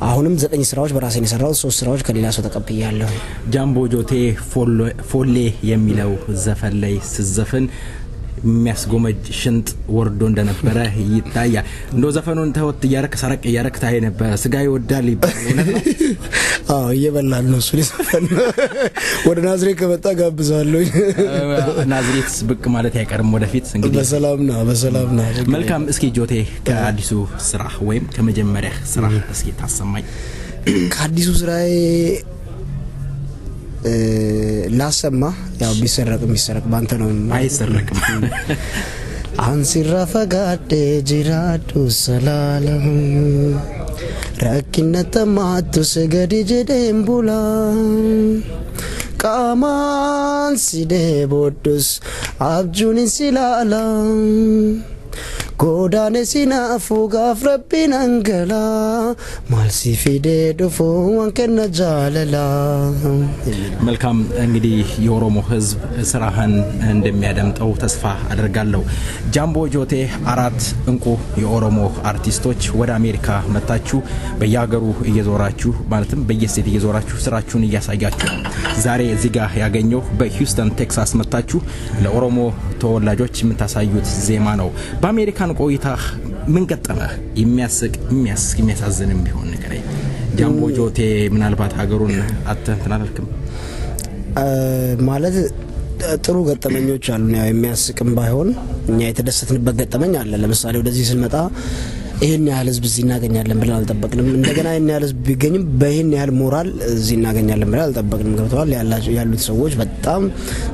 አሁንም 9 ስራዎች በራሴ ነው የሰራሁት፣ 3 ስራዎች ከሌላ ሰው ተቀብያለሁ። ጃምቦ ጆቴ ፎሌ የሚለው ዘፈን ላይ ስዘፍን የሚያስጎመጅ ሽንጥ ወርዶ እንደነበረ ይታያል። እንደው ዘፈኑን ተወት እያረክ ሰረቅ እያረክ ታይ ነበር። ስጋ ይወዳል ይባላል። አዎ እየበላል ነው እሱ ዘፈን። ወደ ናዝሬት ከመጣ ጋብዛለሁ። ናዝሬት ብቅ ማለት አይቀርም ወደፊት። እንግዲህ በሰላም ነው። መልካም። እስኪ ጆቴ ከአዲሱ ስራ ወይም ከመጀመሪያ ስራ እስኪ ታሰማኝ። ከአዲሱ ስራዬ ላሰማ። ያው ቢሰረቅ ባንተ ነው። አይሰረቅም። አንሲራ ፈጋዴ ጅራዱ ሰላለም ረኪነተ ማቱ ስገዲ ጀደም ቡላ ቃማን ሲዴ ቦዱስ አብጁን ሲላላ ጎዳኔ ሲናፉ ጋፍ ረቢን አንገላ ማልሲ ፊዴ ዱፉ ወንከነ ጃለላ። መልካም። እንግዲህ የኦሮሞ ህዝብ ስራህን እንደሚያደምጠው ተስፋ አደርጋለሁ። ጃምቦ ጆቴ 4 እንቁ የኦሮሞ አርቲስቶች ወደ አሜሪካ መጣችሁ በየሀገሩ እየዞራችሁ ማለትም በየስቴት እየዞራችሁ ስራችሁን እያሳያችሁ ዛሬ እዚህ ጋር ያገኘው በሂውስተን ቴክሳስ መጣችሁ ለኦሮሞ ተወላጆች የምታሳዩት ዜማ ነው። በአሜሪካን ቆይታ ምን ገጠመህ? የሚያሳዝንም ቢሆን ንገረኝ። ጃምቦ ጆቴ ምናልባት ሀገሩን አትተናልክም ማለት ጥሩ ገጠመኞች አሉ። ያው የሚያስቅም ባይሆን እኛ የተደሰትንበት ገጠመኝ አለ። ለምሳሌ ወደዚህ ስንመጣ ይሄን ያህል ህዝብ እዚህ እናገኛለን ብለን አልጠበቅንም። እንደገና ይሄን ያህል ህዝብ ቢገኝም በይሄን ያህል ሞራል እዚህ እናገኛለን ብለን አልጠበቅንም። ገብተዋል። ያሉት ሰዎች በጣም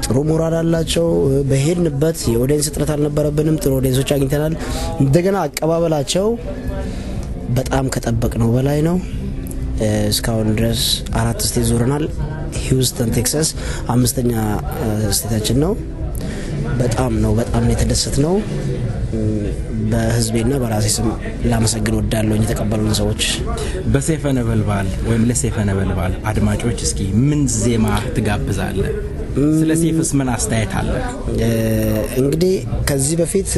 ጥሩ ሞራል አላቸው። በሄድንበት የኦዲየንስ እጥረት አልነበረብንም። ጥሩ ኦዲየንሶች አግኝተናል። እንደገና አቀባበላቸው በጣም ከጠበቅነው በላይ ነው። እስካሁን ድረስ 4 ስቴት ዞረናል። ሂውስተን ቴክሳስ 5ኛ ስቴታችን ነው። በጣም የተደሰት ነው። በህዝቤና በራሴ ስም ላመሰግን ወዳለሁ የተቀበሉን ሰዎች። በሰይፈ ነበልባል ወይም ለሰይፈ ነበልባል አድማጮች እስኪ ምን ዜማ ትጋብዛለህ? ስለ ሰይፍስ ምን አስተያየት አለ? እንግዲህ ከዚህ በፊት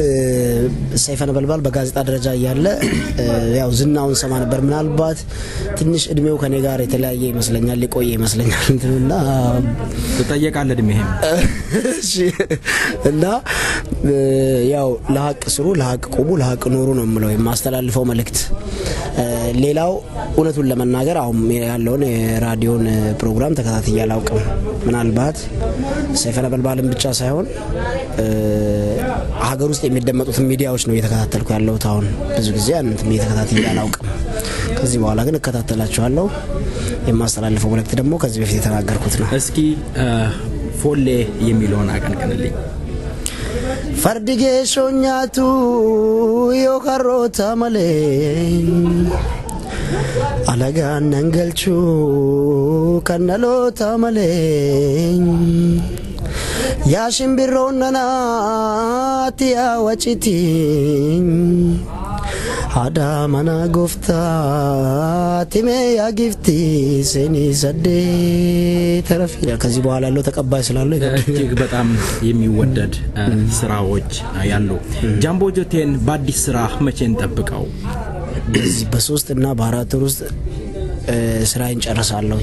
ሰይፈ ነበልባል በጋዜጣ ደረጃ እያለ ያው ዝናውን ሰማ ነበር። ምናልባት ትንሽ እድሜው ከኔ ጋር የተለያየ ይመስለኛል፣ ሊቆየ ይመስለኛል እንትና ተጠየቃለህ እድሜህም እሺ። እና ያው ለሀቅ ስሩ፣ ለሀቅ ቁሙ፣ ለሀቅ ኑሩ ነው የምለው የማስተላልፈው መልእክት። ሌላው እውነቱን ለመናገር አሁን ያለውን የራዲዮን ፕሮግራም ተከታትዬ አላውቅም። ምናልባት ሰይፈ ነበልባልን ብቻ ሳይሆን ሀገር ውስጥ የሚደመጡትን ሚዲያዎች ነው እየተከታተልኩ ያለሁት። አሁን ብዙ ጊዜ አንተም እየተከታተልኩ አላውቅም። ከዚህ በኋላ ግን እከታተላችኋለሁ። የማስተላልፈው መልእክት ደግሞ ከዚህ በፊት የተናገርኩት ነው። እስኪ ፎሌ የሚለውን አቀንቅንልኝ። ፈርድጌ ሾኛቱ ዮካሮታ መሌ አለጋን ነንገልቹ ከነሎታ መሌ ያሽምቢሮነና ቲያ ወጪቲ አዳ መና ጎፍታ ቲሜ ያጊፍቲ ሰኒ ሰዴ ተረፊ። ከዚህ በኋላ ያለው ተቀባይ ስላለው እጅግ በጣም የሚወደድ ስራዎች ያሉ ጃምቦ ጆቴን በአዲስ ስራ መቼ እንጠብቀው? በዚህ በ3 እና በ4 ወር ውስጥ ስራዬን ጨርሳለሁ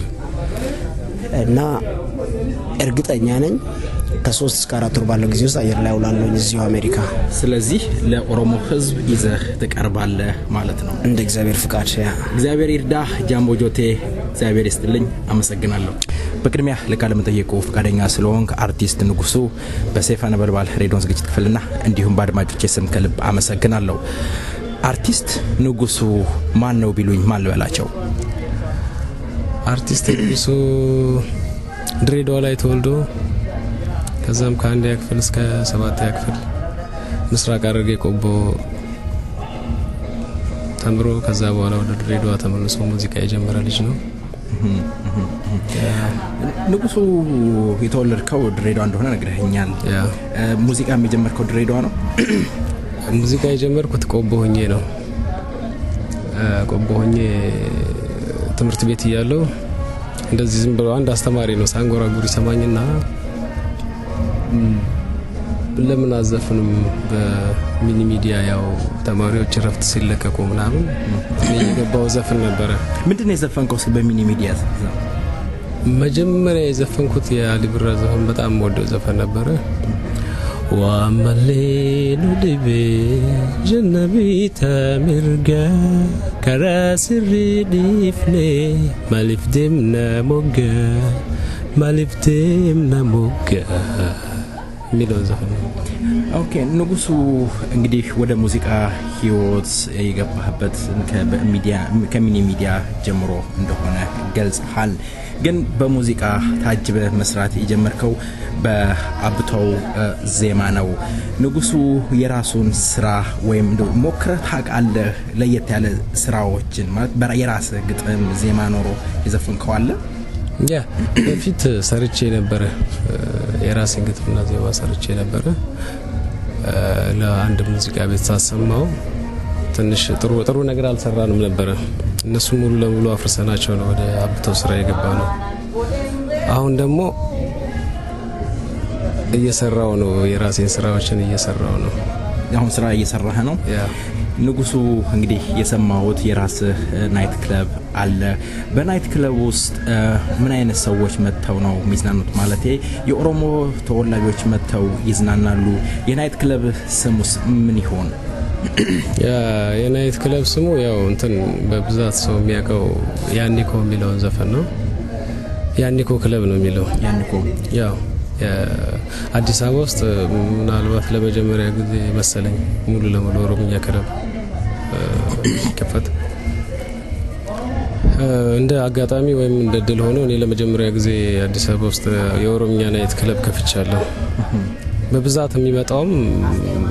እና እርግጠኛ ነኝ ከ3 እስከ 4 ወር ባለው ጊዜ ውስጥ አየር ላይ ውላለሁ እዚሁ አሜሪካ። ስለዚህ ለኦሮሞ ህዝብ ይዘህ ትቀርባለህ ማለት ነው እንደ እግዚአብሔር ፍቃድ። እግዚአብሔር ይርዳ። ጃምቦ ጆቴ እግዚአብሔር ይስጥልኝ። አመሰግናለሁ። በቅድሚያ ለቃለ መጠይቁ ፈቃደኛ ስለሆንክ አርቲስት ንጉሱ በሰይፈ ነበልባል ሬዲዮ ዝግጅት ክፍልና እንዲሁም በአድማጮቼ ስም ከልብ አመሰግናለሁ። አርቲስት ንጉሱ ማን ነው ቢሉኝ ማን ልበላቸው? አርቲስት ንጉሱ ድሬዳዋ ላይ ተወልዶ ከዛም ከ1ኛ ክፍል እስከ 7ኛ ክፍል ምስራቅ ሐረርጌ ቆቦ ተምሮ ከዛ በኋላ ወደ ድሬዳዋ ተመልሶ ሙዚቃ የጀመረ ልጅ ነው። ንጉሱ የተወለድከው ድሬዳዋ እንደሆነ ነግረኸኛል። ሙዚቃ የጀመርከው ድሬዳዋ ነው? ሙዚቃ የጀመርኩት ቆቦ ሆኜ ነው። ቆቦ ሆኜ ትምህርት ቤት እያለሁ እንደዚህ ዝም ብሎ አንድ አስተማሪ ነው ሳንጎራጉር ይሰማኝና ለምን አዘፍንም በሚኒ ሚዲያ ያው ተማሪዎች ረፍት ሲለቀቁ ምናምን የገባው ዘፈን ነበረ። ምንድነው የዘፈንከው በሚኒ ሚዲያ? መጀመሪያ የዘፈንኩት የአሊ ብራ ዘፈን በጣም ወደው ዘፈን ነበረ። ዋመሌኑ ዲቤ ጀነቢ ተሚርጋ ከራስሪ ዲፍኔ ማሊፍዴም ነሞጋ ማሊፍዴም ነሞጋ ሚለው ዘፈን። ኦኬ ንጉሱ እንግዲህ ወደ ሙዚቃ ህይወት የገባህበት ከሚኒ ሚዲያ ጀምሮ እንደሆነ ገልጸሃል። ግን በሙዚቃ ታጅበህ መስራት የጀመርከው በአብተው ዜማ ነው። ንጉሱ የራሱን ስራ ወይም ሞክረህ ታውቃለህ? ለየት ያለ ስራዎችን ማለት የራስህ ግጥም ዜማ ኖሮ የዘፈንከው አለ? ያ በፊት ሰርቼ ነበረ። የራሴን ግጥምና ዜማ ሰርቼ ነበረ። ለአንድ ሙዚቃ ቤት ሳሰማው ትንሽ ጥሩ ነገር አልሰራንም ነበረ። እነሱ ሙሉ ለሙሉ አፍርሰናቸው ነው ወደ አብተው ስራ የገባ ነው። አሁን ደግሞ እየሰራው ነው፣ የራሴን ስራዎችን እየሰራው ነው። አሁን ስራ እየሰራህ ነው? ንጉሱ እንግዲህ የሰማሁት የራስህ ናይት ክለብ አለ። በናይት ክለብ ውስጥ ምን አይነት ሰዎች መጥተው ነው የሚዝናኑት? ማለት የኦሮሞ ተወላጆች መጥተው ይዝናናሉ? የናይት ክለብ ስሙስ ምን ይሆን? የናይት ክለብ ስሙ ያው እንትን በብዛት ሰው የሚያውቀው ያኒኮ የሚለውን ዘፈን ነው። ያኒኮ ክለብ ነው የሚለው። ያኒኮ ያው አዲስ አበባ ውስጥ ምናልባት ለመጀመሪያ ጊዜ መሰለኝ ሙሉ ለሙሉ ኦሮምኛ ክለብ ከፈተ። እንደ አጋጣሚ ወይም እንደ ድል ሆኖ እኔ ለመጀመሪያ ጊዜ አዲስ አበባ ውስጥ የኦሮምኛ ናይት ክለብ ከፍቻለሁ። በብዛት የሚመጣውም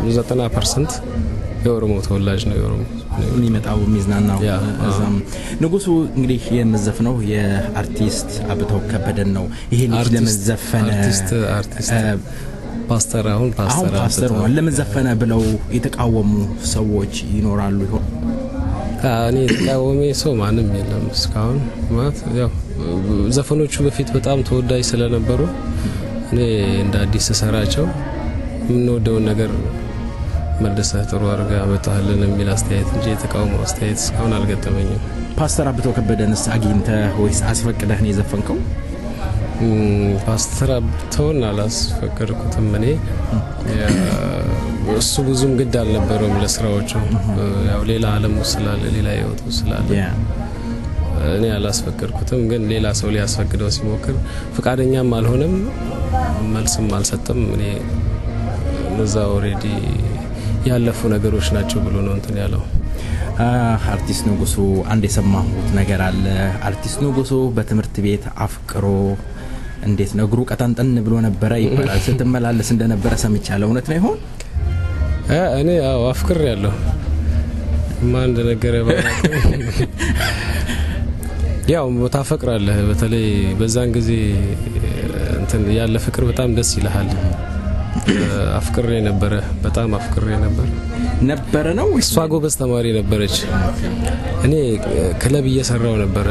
90% የኦሮሞ ተወላጅ ነው። የኦሮሞ የሚመጣው የሚዝናናው እዛም። ንጉሱ እንግዲህ የምዘፍነው የአርቲስት አብተው ከበደን ነው። ይሄ ልጅ ለመዘፈነ አርቲስት ፓስተር አሁን ፓስተር ነው ለመዘፈነ ብለው የተቃወሙ ሰዎች ይኖራሉ ይሆን? እኔ የተቃወመ ሰው ማንም የለም እስካሁን። ማለት ያው ዘፈኖቹ በፊት በጣም ተወዳጅ ስለነበሩ እኔ እንደ አዲስ ሰራቸው የምንወደውን ነገር መልሰህ ጥሩ አድርጋ አመጣህልን የሚል አስተያየት እንጂ የተቃውሞ አስተያየት እስካሁን አልገጠመኝም። ፓስተር አብተው ከበደንስ አግኝተህ ወይስ አስፈቅደህ ነው የዘፈንከው? ፓስተር አብተውን አላስፈቀድኩትም። እኔ እሱ ብዙም ግድ አልነበረውም ለስራዎቹ። ያው ሌላ ዓለም ውስጥ ስላለ ሌላ ህይወት ውስጥ ስላለ እኔ አላስፈቀድኩትም። ግን ሌላ ሰው ሊያስፈቅደው ሲሞክር ፍቃደኛም አልሆነም፣ መልስም አልሰጠም። እኔ ለዛ ኦሬዲ ያለፉ ነገሮች ናቸው ብሎ ነው እንትን ያለው። አርቲስት ንጉሱ አንድ የሰማሁት ነገር አለ። አርቲስት ንጉሱ በትምህርት ቤት አፍቅሮ እንዴት ነው እግሩ ቀጠንጠን ብሎ ነበረ ይባላል። ስትመላለስ እንደነበረ ሰምቻለሁ። እውነት ነው ይሆን? እኔ አዎ አፍቅር ያለው ማን እንደነገረ ባላውቅም ያው ታፈቅራለህ። በተለይ በዛን ጊዜ እንትን ያለ ፍቅር በጣም ደስ ይልሃል። አፍቅሬ ነበረ፣ በጣም አፍቅሬ ነበረ ነው። እሷ ጎበዝ ተማሪ ነበረች። እኔ ክለብ እየሰራው ነበረ፣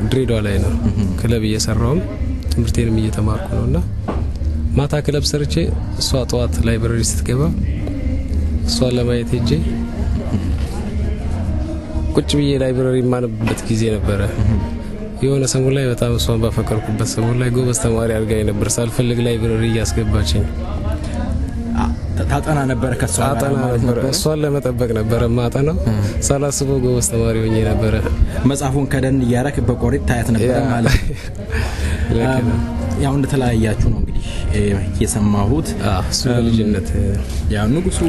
ድሬዳዋ ላይ ነው ክለብ እየሰራውም ትምህርቴንም እየተማርኩ ነውና ማታ ክለብ ሰርቼ እሷ ጠዋት ላይብረሪ ስትገባ እሷ ለማየት ሄጄ ቁጭ ብዬ ላይብረሪ ማነብበት ጊዜ ነበረ። የሆነ ሰሞን ላይ በጣም እሷን ባፈቀርኩበት ሰሞን ላይ ጎበዝ ተማሪ አድርጋኝ ነበር። ሳልፈልግ ላይብረሪ እያስገባችኝ ታጠና ነበር። ከሷ ታጠና ነበር። እሷን ለመጠበቅ ነበር ማጠናው። ሳላስበው ጎበዝ ተማሪ ሆኜ ነበር። መጽሐፉን ከደን እያረክ በቆሪጥ ታያት ነበር ማለት ነው። ያው እንደተለያያችሁ ነው እንግዲህ የሰማሁት። እሱ ልጅነት ያው ንጉሱ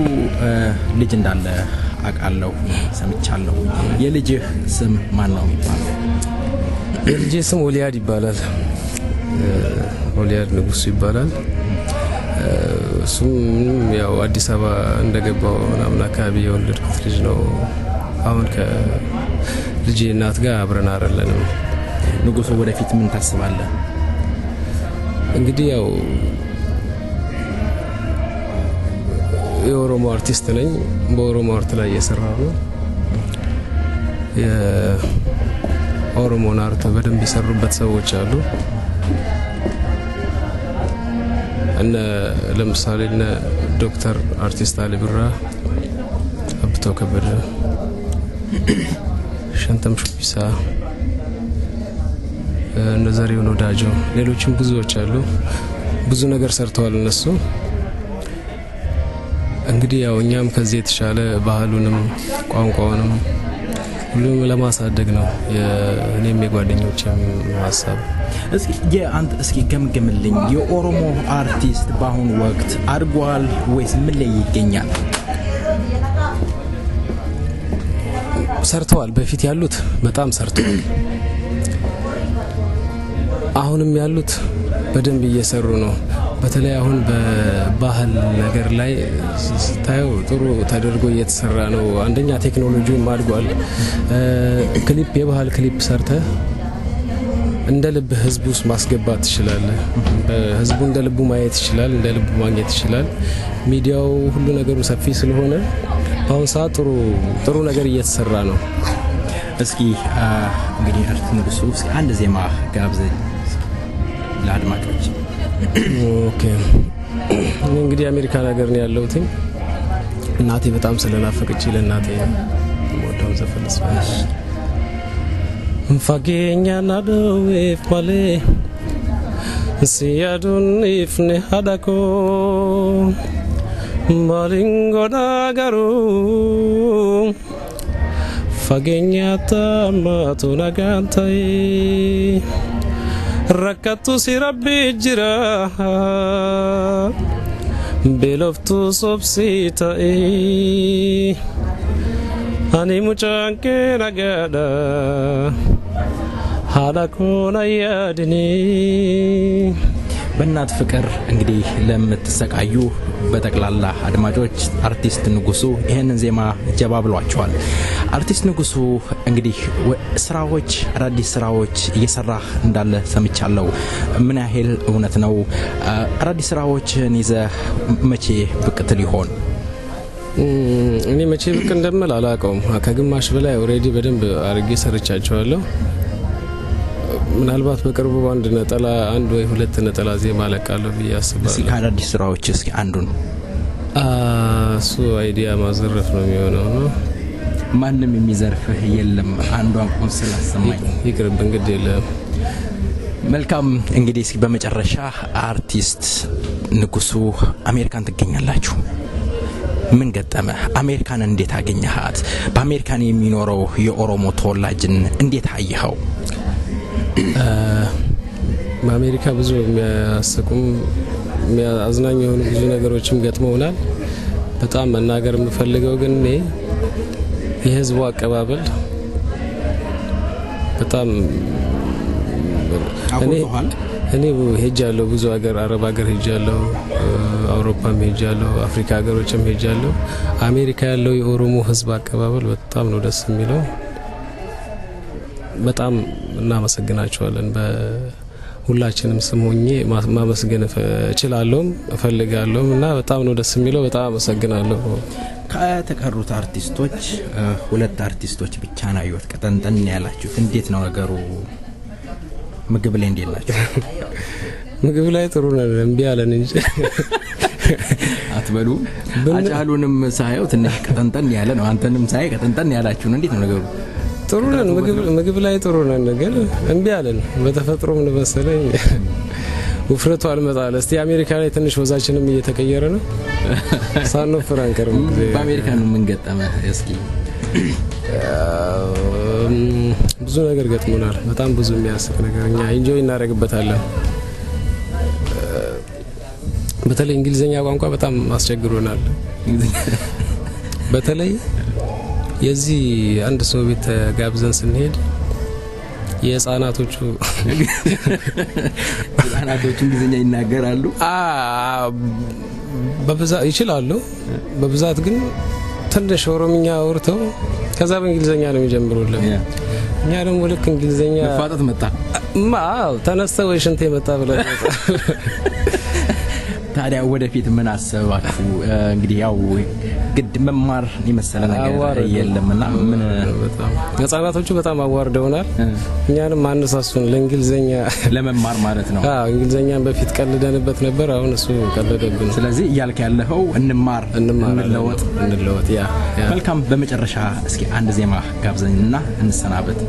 ልጅ እንዳለ አውቃለሁ፣ ሰምቻለሁ። የልጅህ ስም ማን ነው የሚባለው? የልጄ ስም ኦሊያድ ይባላል። ኦሊያድ ንጉሱ ይባላል። እሱም ያው አዲስ አበባ እንደገባው ምናምን አካባቢ የወለድኩት ልጅ ነው። አሁን ከልጄ እናት ጋር አብረን አይደለንም። ንጉሱ ወደፊት ምን ታስባለህ? እንግዲህ ያው የኦሮሞ አርቲስት ነኝ። በኦሮሞ አርት ላይ እየሰራሁ ነው። የኦሮሞን አርት በደንብ የሰሩበት ሰዎች አሉ። ለምሳሌ ዶክተር አርቲስት አሊ ብራ፣ አብተው ከበደ፣ ሸንተም ሹቢሳ፣ ዘሪሁን ወዳጆ፣ ሌሎችም ብዙዎች አሉ። ብዙ ነገር ሰርተዋል እነሱ። እንግዲህ ያው እኛም ከዚህ የተሻለ ባህሉንም ቋንቋውንም ሁሉም ለማሳደግ ነው የኔም የጓደኞቼም ሀሳብ። እስኪ ገምግምልኝ፣ የኦሮሞ አርቲስት በአሁኑ ወቅት አድጓል ወይስ ምን ላይ ይገኛል? ሰርተዋል። በፊት ያሉት በጣም ሰርተዋል። አሁንም ያሉት በደንብ እየሰሩ ነው። በተለይ አሁን በባህል ነገር ላይ ስታየው ጥሩ ተደርጎ እየተሰራ ነው። አንደኛ ቴክኖሎጂውም አድጓል። ክሊፕ የባህል ክሊፕ ሰርተ እንደ ልብ ህዝቡ ውስጥ ማስገባት ትችላለህ። ህዝቡ እንደ ልቡ ማየት ይችላል፣ እንደ ልቡ ማግኘት ይችላል። ሚዲያው ሁሉ ነገሩ ሰፊ ስለሆነ በአሁን ሰዓት ጥሩ ነገር እየተሰራ ነው። እስኪ እንግዲህ አርቲስት ንጉሱ አንድ ዜማ ጋብዘኝ ለአድማጮች። ኦኬ። እንግዲህ አሜሪካ ነገር ነው ያለሁት። እናቴ በጣም ስለናፈቀች ለእናቴ ወደው ዘፈንስ fageenya na dhoweef malee si aduun ifne hadako maaliin godhaa garuu fageenya taamaatu nagaan ta'e rakkattu si rabbi jira beeloftu sobsii ta'e ani mucaan kee nagaadha ሀላኮና ያድኒ በእናት ፍቅር እንግዲህ ለምትሰቃዩ በጠቅላላ አድማጮች አርቲስት ንጉሱ ይሄንን ዜማ ጀባ ብሏቸዋል። አርቲስት ንጉሱ እንግዲህ ስራዎች አዳዲስ ስራዎች እየሰራ እንዳለ ሰምቻለሁ። ምን ያህል እውነት ነው? አዳዲስ ስራዎችን ይዘህ መቼ ብቅ ትል ይሆን? እኔ መቼ ብቅ እንደምል አላውቀውም። ከግማሽ በላይ ኦሬዲ በደንብ አርጌ ሰርቻቸዋለሁ። ምናልባት በቅርቡ አንድ ወይ ሁለት ነጠላ ዜማ አለቃለሁ ብዬ አስባለሁ። እስኪ ከአዳዲስ ስራዎች እስኪ አንዱን እሱ አይዲያ ማዘረፍ ነው የሚሆነው ነው። ማንም የሚዘርፍህ የለም አንዷን ቆንስል አሰማኝ ይቅርብ እንግዲህ የለም። መልካም እንግዲህ እስኪ በመጨረሻ አርቲስት ንጉሱ አሜሪካን ትገኛላችሁ። ምን ገጠመ? አሜሪካን እንዴት አገኘሃት? በአሜሪካን የሚኖረው የኦሮሞ ተወላጅን እንዴት አየኸው? በአሜሪካ ብዙ የሚያስቁም የሚያዝናኝ የሆኑ ብዙ ነገሮችም ገጥመውናል። በጣም መናገር የምፈልገው ግን የህዝቡ አቀባበል በጣም እኔ ሄጃለሁ፣ ብዙ ሀገር አረብ ሀገር ሄጃለሁ፣ አውሮፓም ሄጃለሁ፣ አፍሪካ ሀገሮችም ሄጃለሁ። አሜሪካ ያለው የኦሮሞ ህዝብ አቀባበል በጣም ነው ደስ የሚለው። በጣም እናመሰግናቸዋለን። በሁላችንም ስም ሆኜ ማመስገን እችላለሁም እፈልጋለሁም እና በጣም ነው ደስ የሚለው። በጣም አመሰግናለሁ። ከተቀሩት አርቲስቶች ሁለት አርቲስቶች ብቻ ነው ያዩት ቀጠንጠን ያላችሁት። እንዴት ነው ነገሩ? ምግብ ላይ እንዴት ናችሁ? ምግብ ላይ ጥሩ ነው። እምቢ አለን እንጂ አትበሉ። አጫሉንም ሳይው ትንሽ ቀጠንጠን ያለ ነው። አንተንም ሳይ ቀጠንጠን ያላችሁ ነው። እንዴት ነው ነገሩ? ጥሩ ነን። ምግብ ላይ ጥሩ ነን፣ ግን እምቢ አለን። በተፈጥሮም ነው መሰለኝ ውፍረቱ አልመጣለ። እስቲ አሜሪካ ላይ ትንሽ ወዛችንም እየተቀየረ ነው። ሳንወፍር አንቀርም። በአሜሪካ ነው ምን ገጠመ እስኪ? ብዙ ነገር ገጥሞናል። በጣም ብዙ የሚያስቅ ነገር እኛ ኢንጆይ እናደርግበታለን። በተለይ እንግሊዘኛ ቋንቋ በጣም አስቸግሮናል። በተለይ የዚህ አንድ ሰው ቤት ጋብዘን ስንሄድ የህፃናቶቹ እንግሊዘኛ ይናገራሉ። በብዛት ይችላሉ። በብዛት ግን ትንሽ ኦሮምኛ አውርተው ከዛ በእንግሊዘኛ ነው የሚጀምሩልን። እኛ ደግሞ ልክ እንግሊዘኛ መፋጠጥ መጣ ተነስተው ወይ ሽንቴ መጣ ብለን ታዲያ ወደፊት ምን አሰባችሁ? እንግዲህ ያው ግድ መማር የመሰለ ነገር የለምና ምን ህፃናቶቹ በጣም አዋርደውናል። እኛንም አነሳሱን ለእንግሊዘኛ ለመማር ማለት ነው። እንግሊዘኛን በፊት ቀልደንበት ነበር፣ አሁን እሱ ቀለደብን። ስለዚህ እያልክ ያለኸው እንማር እንለወጥ። ያ መልካም። በመጨረሻ እስኪ አንድ ዜማ ጋብዘኝና እንሰናበት።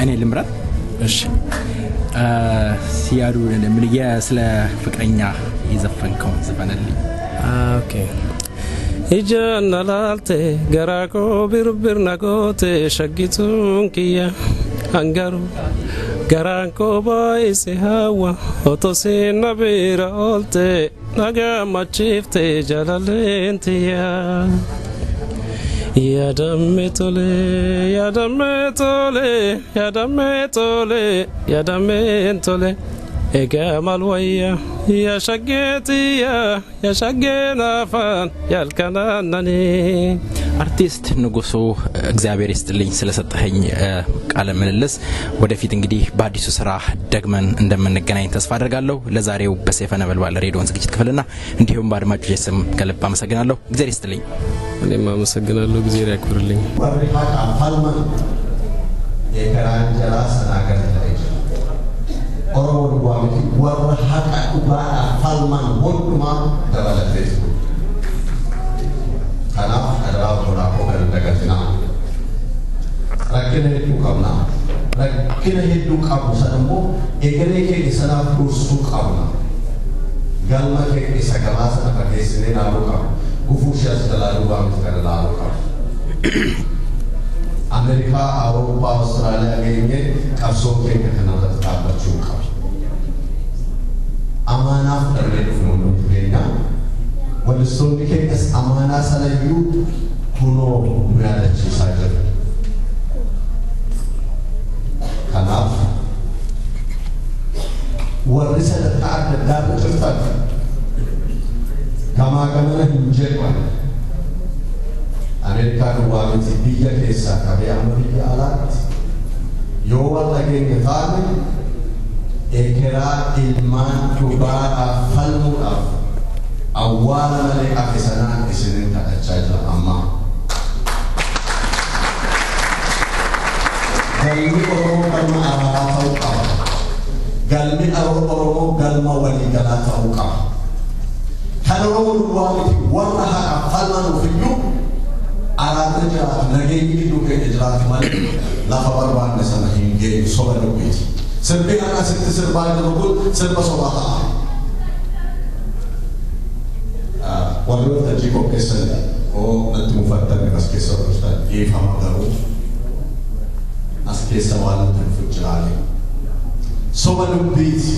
እኔ ልምረጥ? እሺ። ሲያዱ ምን ስለ ፍቅረኛ የዘፈንከው ዘፈንልኝ። ኦኬ። ኢጃና ላልቴ ገራቆ ቢርቢር ናጎቴ ሸጊቱን ኪያ አንጋሩ ገራንኮ ባይሴ ሀዋ ኦቶሴና ቢራ ኦልቴ ናጋማቺፍቴ ጃላለንትያ Yadame tole ega malwaya ya shagetiya ya shagena fan yalkananani አርቲስት ንጉሱ እግዚአብሔር ይስጥልኝ ስለሰጠኸኝ ቃለ ምልልስ። ወደፊት እንግዲህ በአዲሱ ስራ ደግመን እንደምንገናኝ ተስፋ አደርጋለሁ። ለዛሬው በሰይፈ ነበልባል ሬዲዮን ዝግጅት ክፍልና እንዲሁም በአድማጮች ስም ከልብ አመሰግናለሁ። እግዚአብሔር ይስጥልኝ። እኔም አመሰግናለሁ። እግዚአብሔር ያክብርልኝ። ወርሃቃ ፋልማን የከራንጀራ ሰናገር ተይጅ ኦሮሞ ዱዋሚቲ ወርሃቃ ዱባራ ፋልማን ወንዱማ ደበለቴት kanaaf adaraa boraakoo kan dagatinaa rakkina hedduu qabna. Rakkina hedduu qabu sana immoo egeree keenya sanaaf dursuu qabna. Galma keenya isa gabaa sana fageessinee ilaaluu qabna. Gufuu ishee as ilaaluu baamti kan ilaaluu qabna. Ameerikaa, Awurooppaa, Awustiraaliyaa geenyee qabsoo keenya kanarratti dhaabbachuu qabna. Amaanaaf darbee dhufnu hundi keenya walistoonni keenyas amaanaa sanayyuu kunoo nu yaadachiisaa jiru. Kanaaf warri sadarkaa adda addaarra jirtan gamaa gamana hin jedhan Ameerikaa duwwaa miti biyya keessaa qabee amma biyya alaatti yoo warra keenya taane ekeraa ilmaan dubaadhaaf falmuudhaaf awwaala malee akka sanaan isinin kadhachaa jira amma. galmi Oromoo galma araaraa ta'uu qaba. Galmi Oromoo galma waliigalaa ta'uu qaba. Kan Oromoo duwwaa miti warra haqa falman ofiyyuu araarri jiraatu nageenyi gidduu keenya jiraatu malee lafa barbaanne sana hin geenyu soba dubbiiti. Sirbi kan asitti sirbaa jiru kun sirba soba ta'a. Warri waltajjii qopheessan oo natti mufattan as keessa hojjetan dhiifama garuu as keessa waan nuti fuuchiraale. Soba dubbiiti.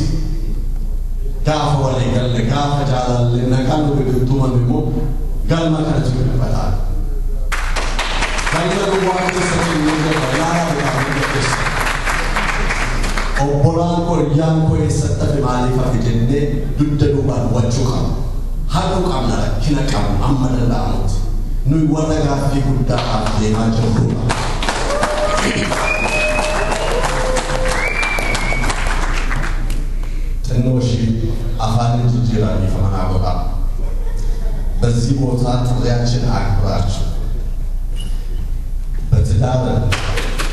Gaafa walii galle gaafa jaalalle nagaan nu biqiltuuman immoo galma kanatti bilbilataa. Galma duwwaa keessa keenyee bal'aa biraa keessa. Obbolaan koo iyyaan koo eessatti hafe maaliif hafe jennee dugda duubaan wachuu qabna. Haquu qabna rakkina qabnu amma danda'amutti. Nuyi warra gaaffii guddaadhaaf deemaa jirrudha. ትንሽ አፋን ጅጅራኒ ፈመና ቦታ በዚህ ቦታ ጥሪያችን አክብራችሁ በትዳር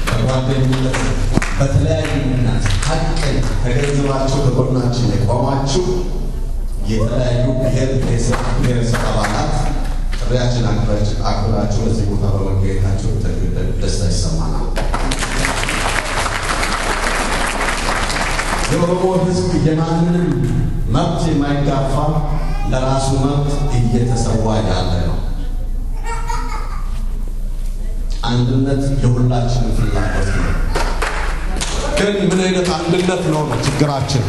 በጓደኝነት በተለያዩ ምክንያት ሀቅን ተገንዝባችሁ በጎናችን የቆማችሁ የተለያዩ ብሔረሰብ አባላት ጥሪያችን አክብራችሁ በዚህ ቦታ በመገኘታችሁ ደስታ ይሰማናል። የኦሮሞ ሕዝብ የማንንም መብት የማይጋፋ ለራሱ መብት እየተሰዋ ያለ ነው። አንድነት የሁላችንም ፍላጎት ነው። ግን ምን አይነት አንድነት ነው ችግራችን?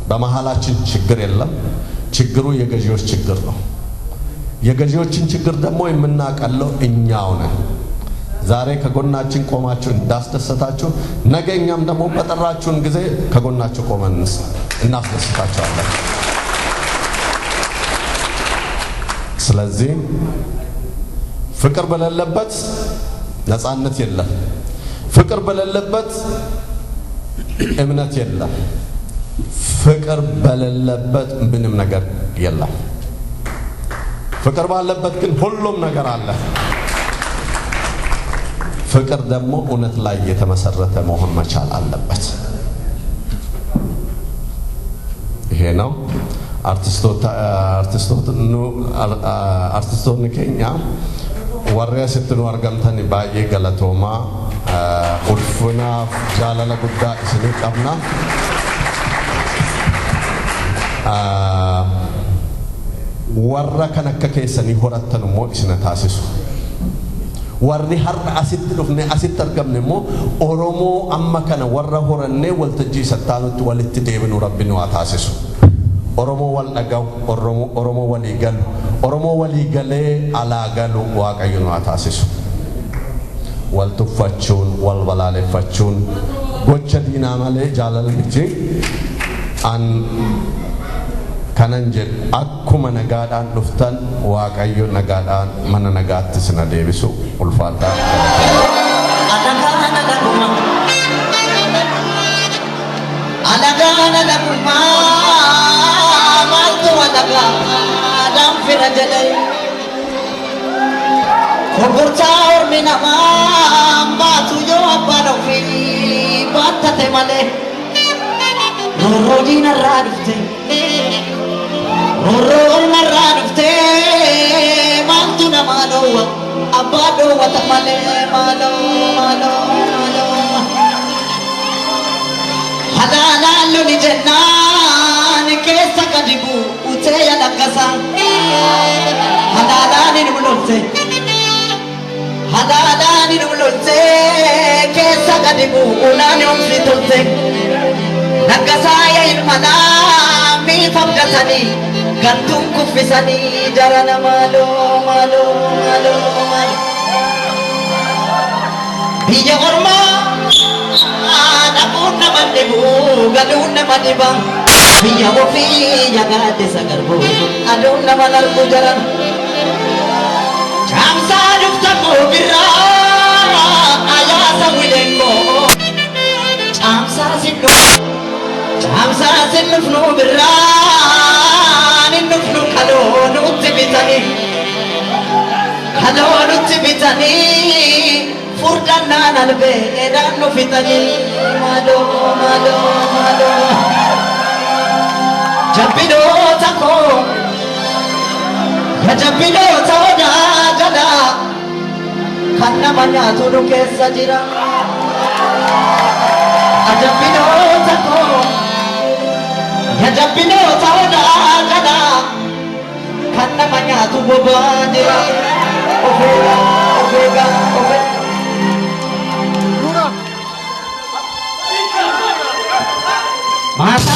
በመሃላችን ችግር የለም። ችግሩ የገዢዎች ችግር ነው። የገዢዎችን ችግር ደግሞ የምናቀለው እኛው ነን። ዛሬ ከጎናችን ቆማችሁ እንዳስደሰታችሁ ነገ እኛም ደግሞ በጠራችሁን ጊዜ ከጎናችሁ ቆመን እናስደስታችኋለን። ስለዚህ ፍቅር በሌለበት ነፃነት የለም። ፍቅር በሌለበት እምነት የለም። ፍቅር በሌለበት ምንም ነገር የለም። ፍቅር ባለበት ግን ሁሉም ነገር አለ። ፍቅር ደግሞ እውነት ላይ የተመሰረተ መሆን መቻል አለበት። ይሄ ነው አርቲስቶonni keenya warri asitti nu argamtan baay'ee galatoomaa ulfinaaf jaalala guddaa isinii qabna. warra kan akka keessanii horattan immoo isina taasisu. warri har'a asitti dhufne asitti argamne immoo Oromoo amma kana warra horannee waltajjii sattaanutti walitti deebinu Rabbi nu haa taasisu. Oromoo wal dhagahu, Oromoo walii galu, Oromoo walii galee alaa galu Waaqayyo nu haa taasisu. Wal tuffachuun, wal balaaleffachuun gocha diinaa malee jaalala miti. An kanan jedhu akkuma nagaadhaan dhuftan Waaqayyo nagaadhaan mana nagaatti sina deebisu. ulfaadhaa. Alagana lakuma maltu alaga adam firajale Koburta ormina batu yo abano fi batate male Rodina radufte Rodina radufte maltu na malo abado watamale malo malo malo Halala luni jennan kesa kadibu uteya nakasa Halala ni numulote Halala ni numulote kesa kadibu unani umfitote Nakasa ya ilmana mi fabdatani gantum kufisani jarana malo malo malo Biya orma Napunna mandibu gadunna mandiba Biya wofi jagate sagarbo adunna malarbu jaran Chamsa dufta ko birra ayasa widengo Chamsa sinufnu birra ninufnu kalonu tibitani gurgurdannaan albeedhaan nu fixanii maaloo jabbinoota koo jabbinoota odaa jala kan nama nyaatu nu keessa jira jabbinoota koo jabbinoota odaa jala kan nama nyaatu bobaa jira ofeega masa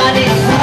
Mati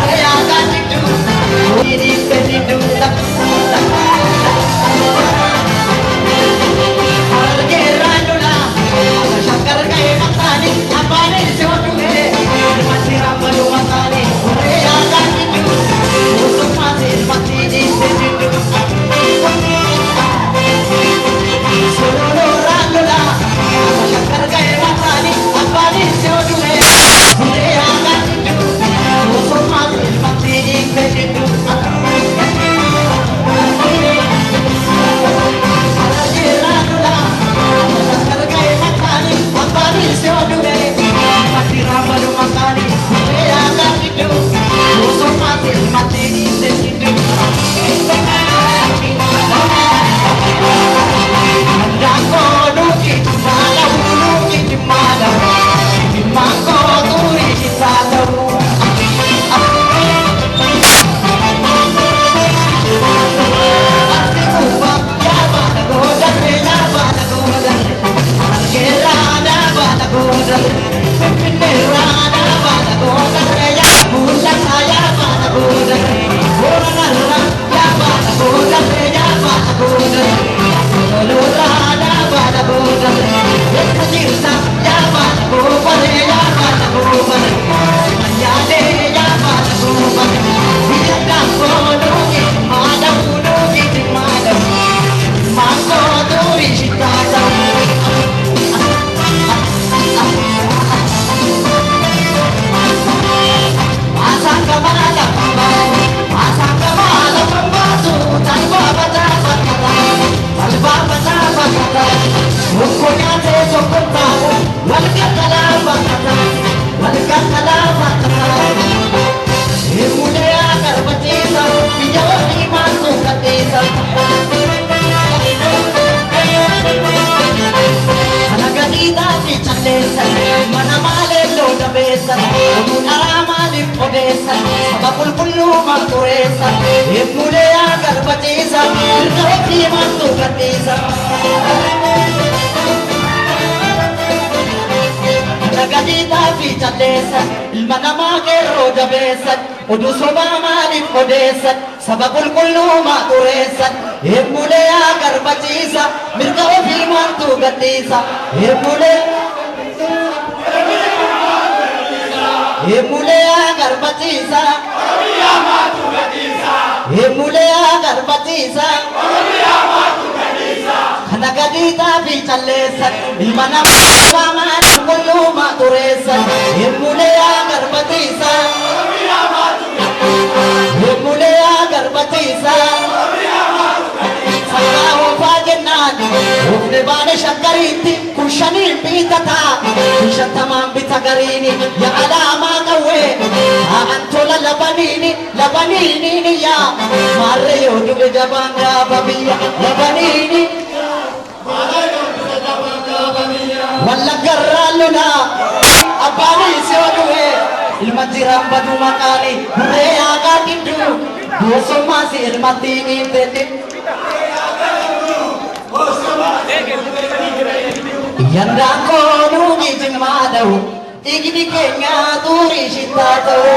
saba qulqullummaa xureessa eebbulee agarbachiisa mirga ofii maaltu gadhiisa. Nagadita fi jalleessa ilma namaa qeerroo jabeessa oduu sobaa maaliif odeessa saba qulqullummaa xureessa eebbulee agarbachiisa mirga ofii maaltu gadhiisa. Eebbulee agarbachiisa eebbulee agarbachiisa kana gadiitaa fi calleessa ilma namaa maaliif qulqullummaa xureessa eebbulee agarbachiisa eebbulee agarbachiisa. Sakaa oofaa jennaan oofne baane shakkariitti kun shaniin biitataa kun shantamaan bita gariini yaa alaamaa qawwee haa'an tola labaniini yaa maarre yoo dube jabaan gaafa biyya labaniini wallaggarraa lolaa abbaaniis yoo du'e ilma jiraan badu maqaani burree haagaa gidduu goosummaas ilmatti dhiibdedhe. Yandaan koonuu gijimmaa ta'u dhiigni keenya xurii shittaa ta'u.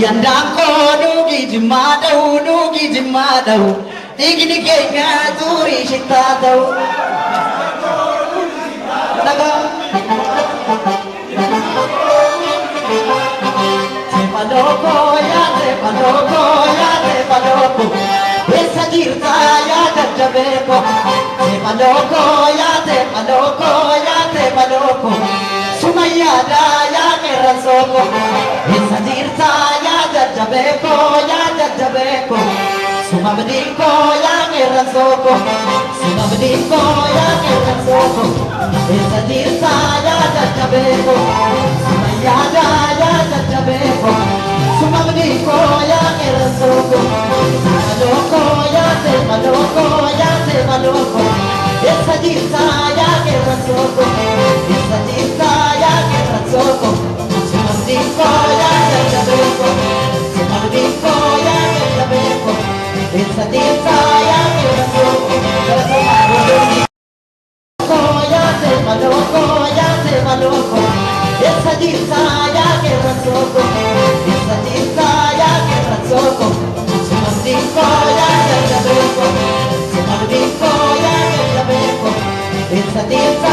Yandaan koonuu gijimmaa ta'u dhiigni keenya xurii shittaa ta'u. Tepaloko, esa jirta ya jajabeko. Tepaloko, sumayada ya kerasoko. Esa jirta ya jajabeko. Sumabdiko ya kerasoko. Esa jirta ya jajabeko. Sumayada ya jajabeko. Sumabdiko ya kerasoko. Tepaloko, esa jirta ya kerasoko. Sumabdiko ya jajabeko. Esa jirta ya kerasoko. Tepaloko, esa jirta ya kerasoko. Sumabdiko ya jajabeko. Esa jirta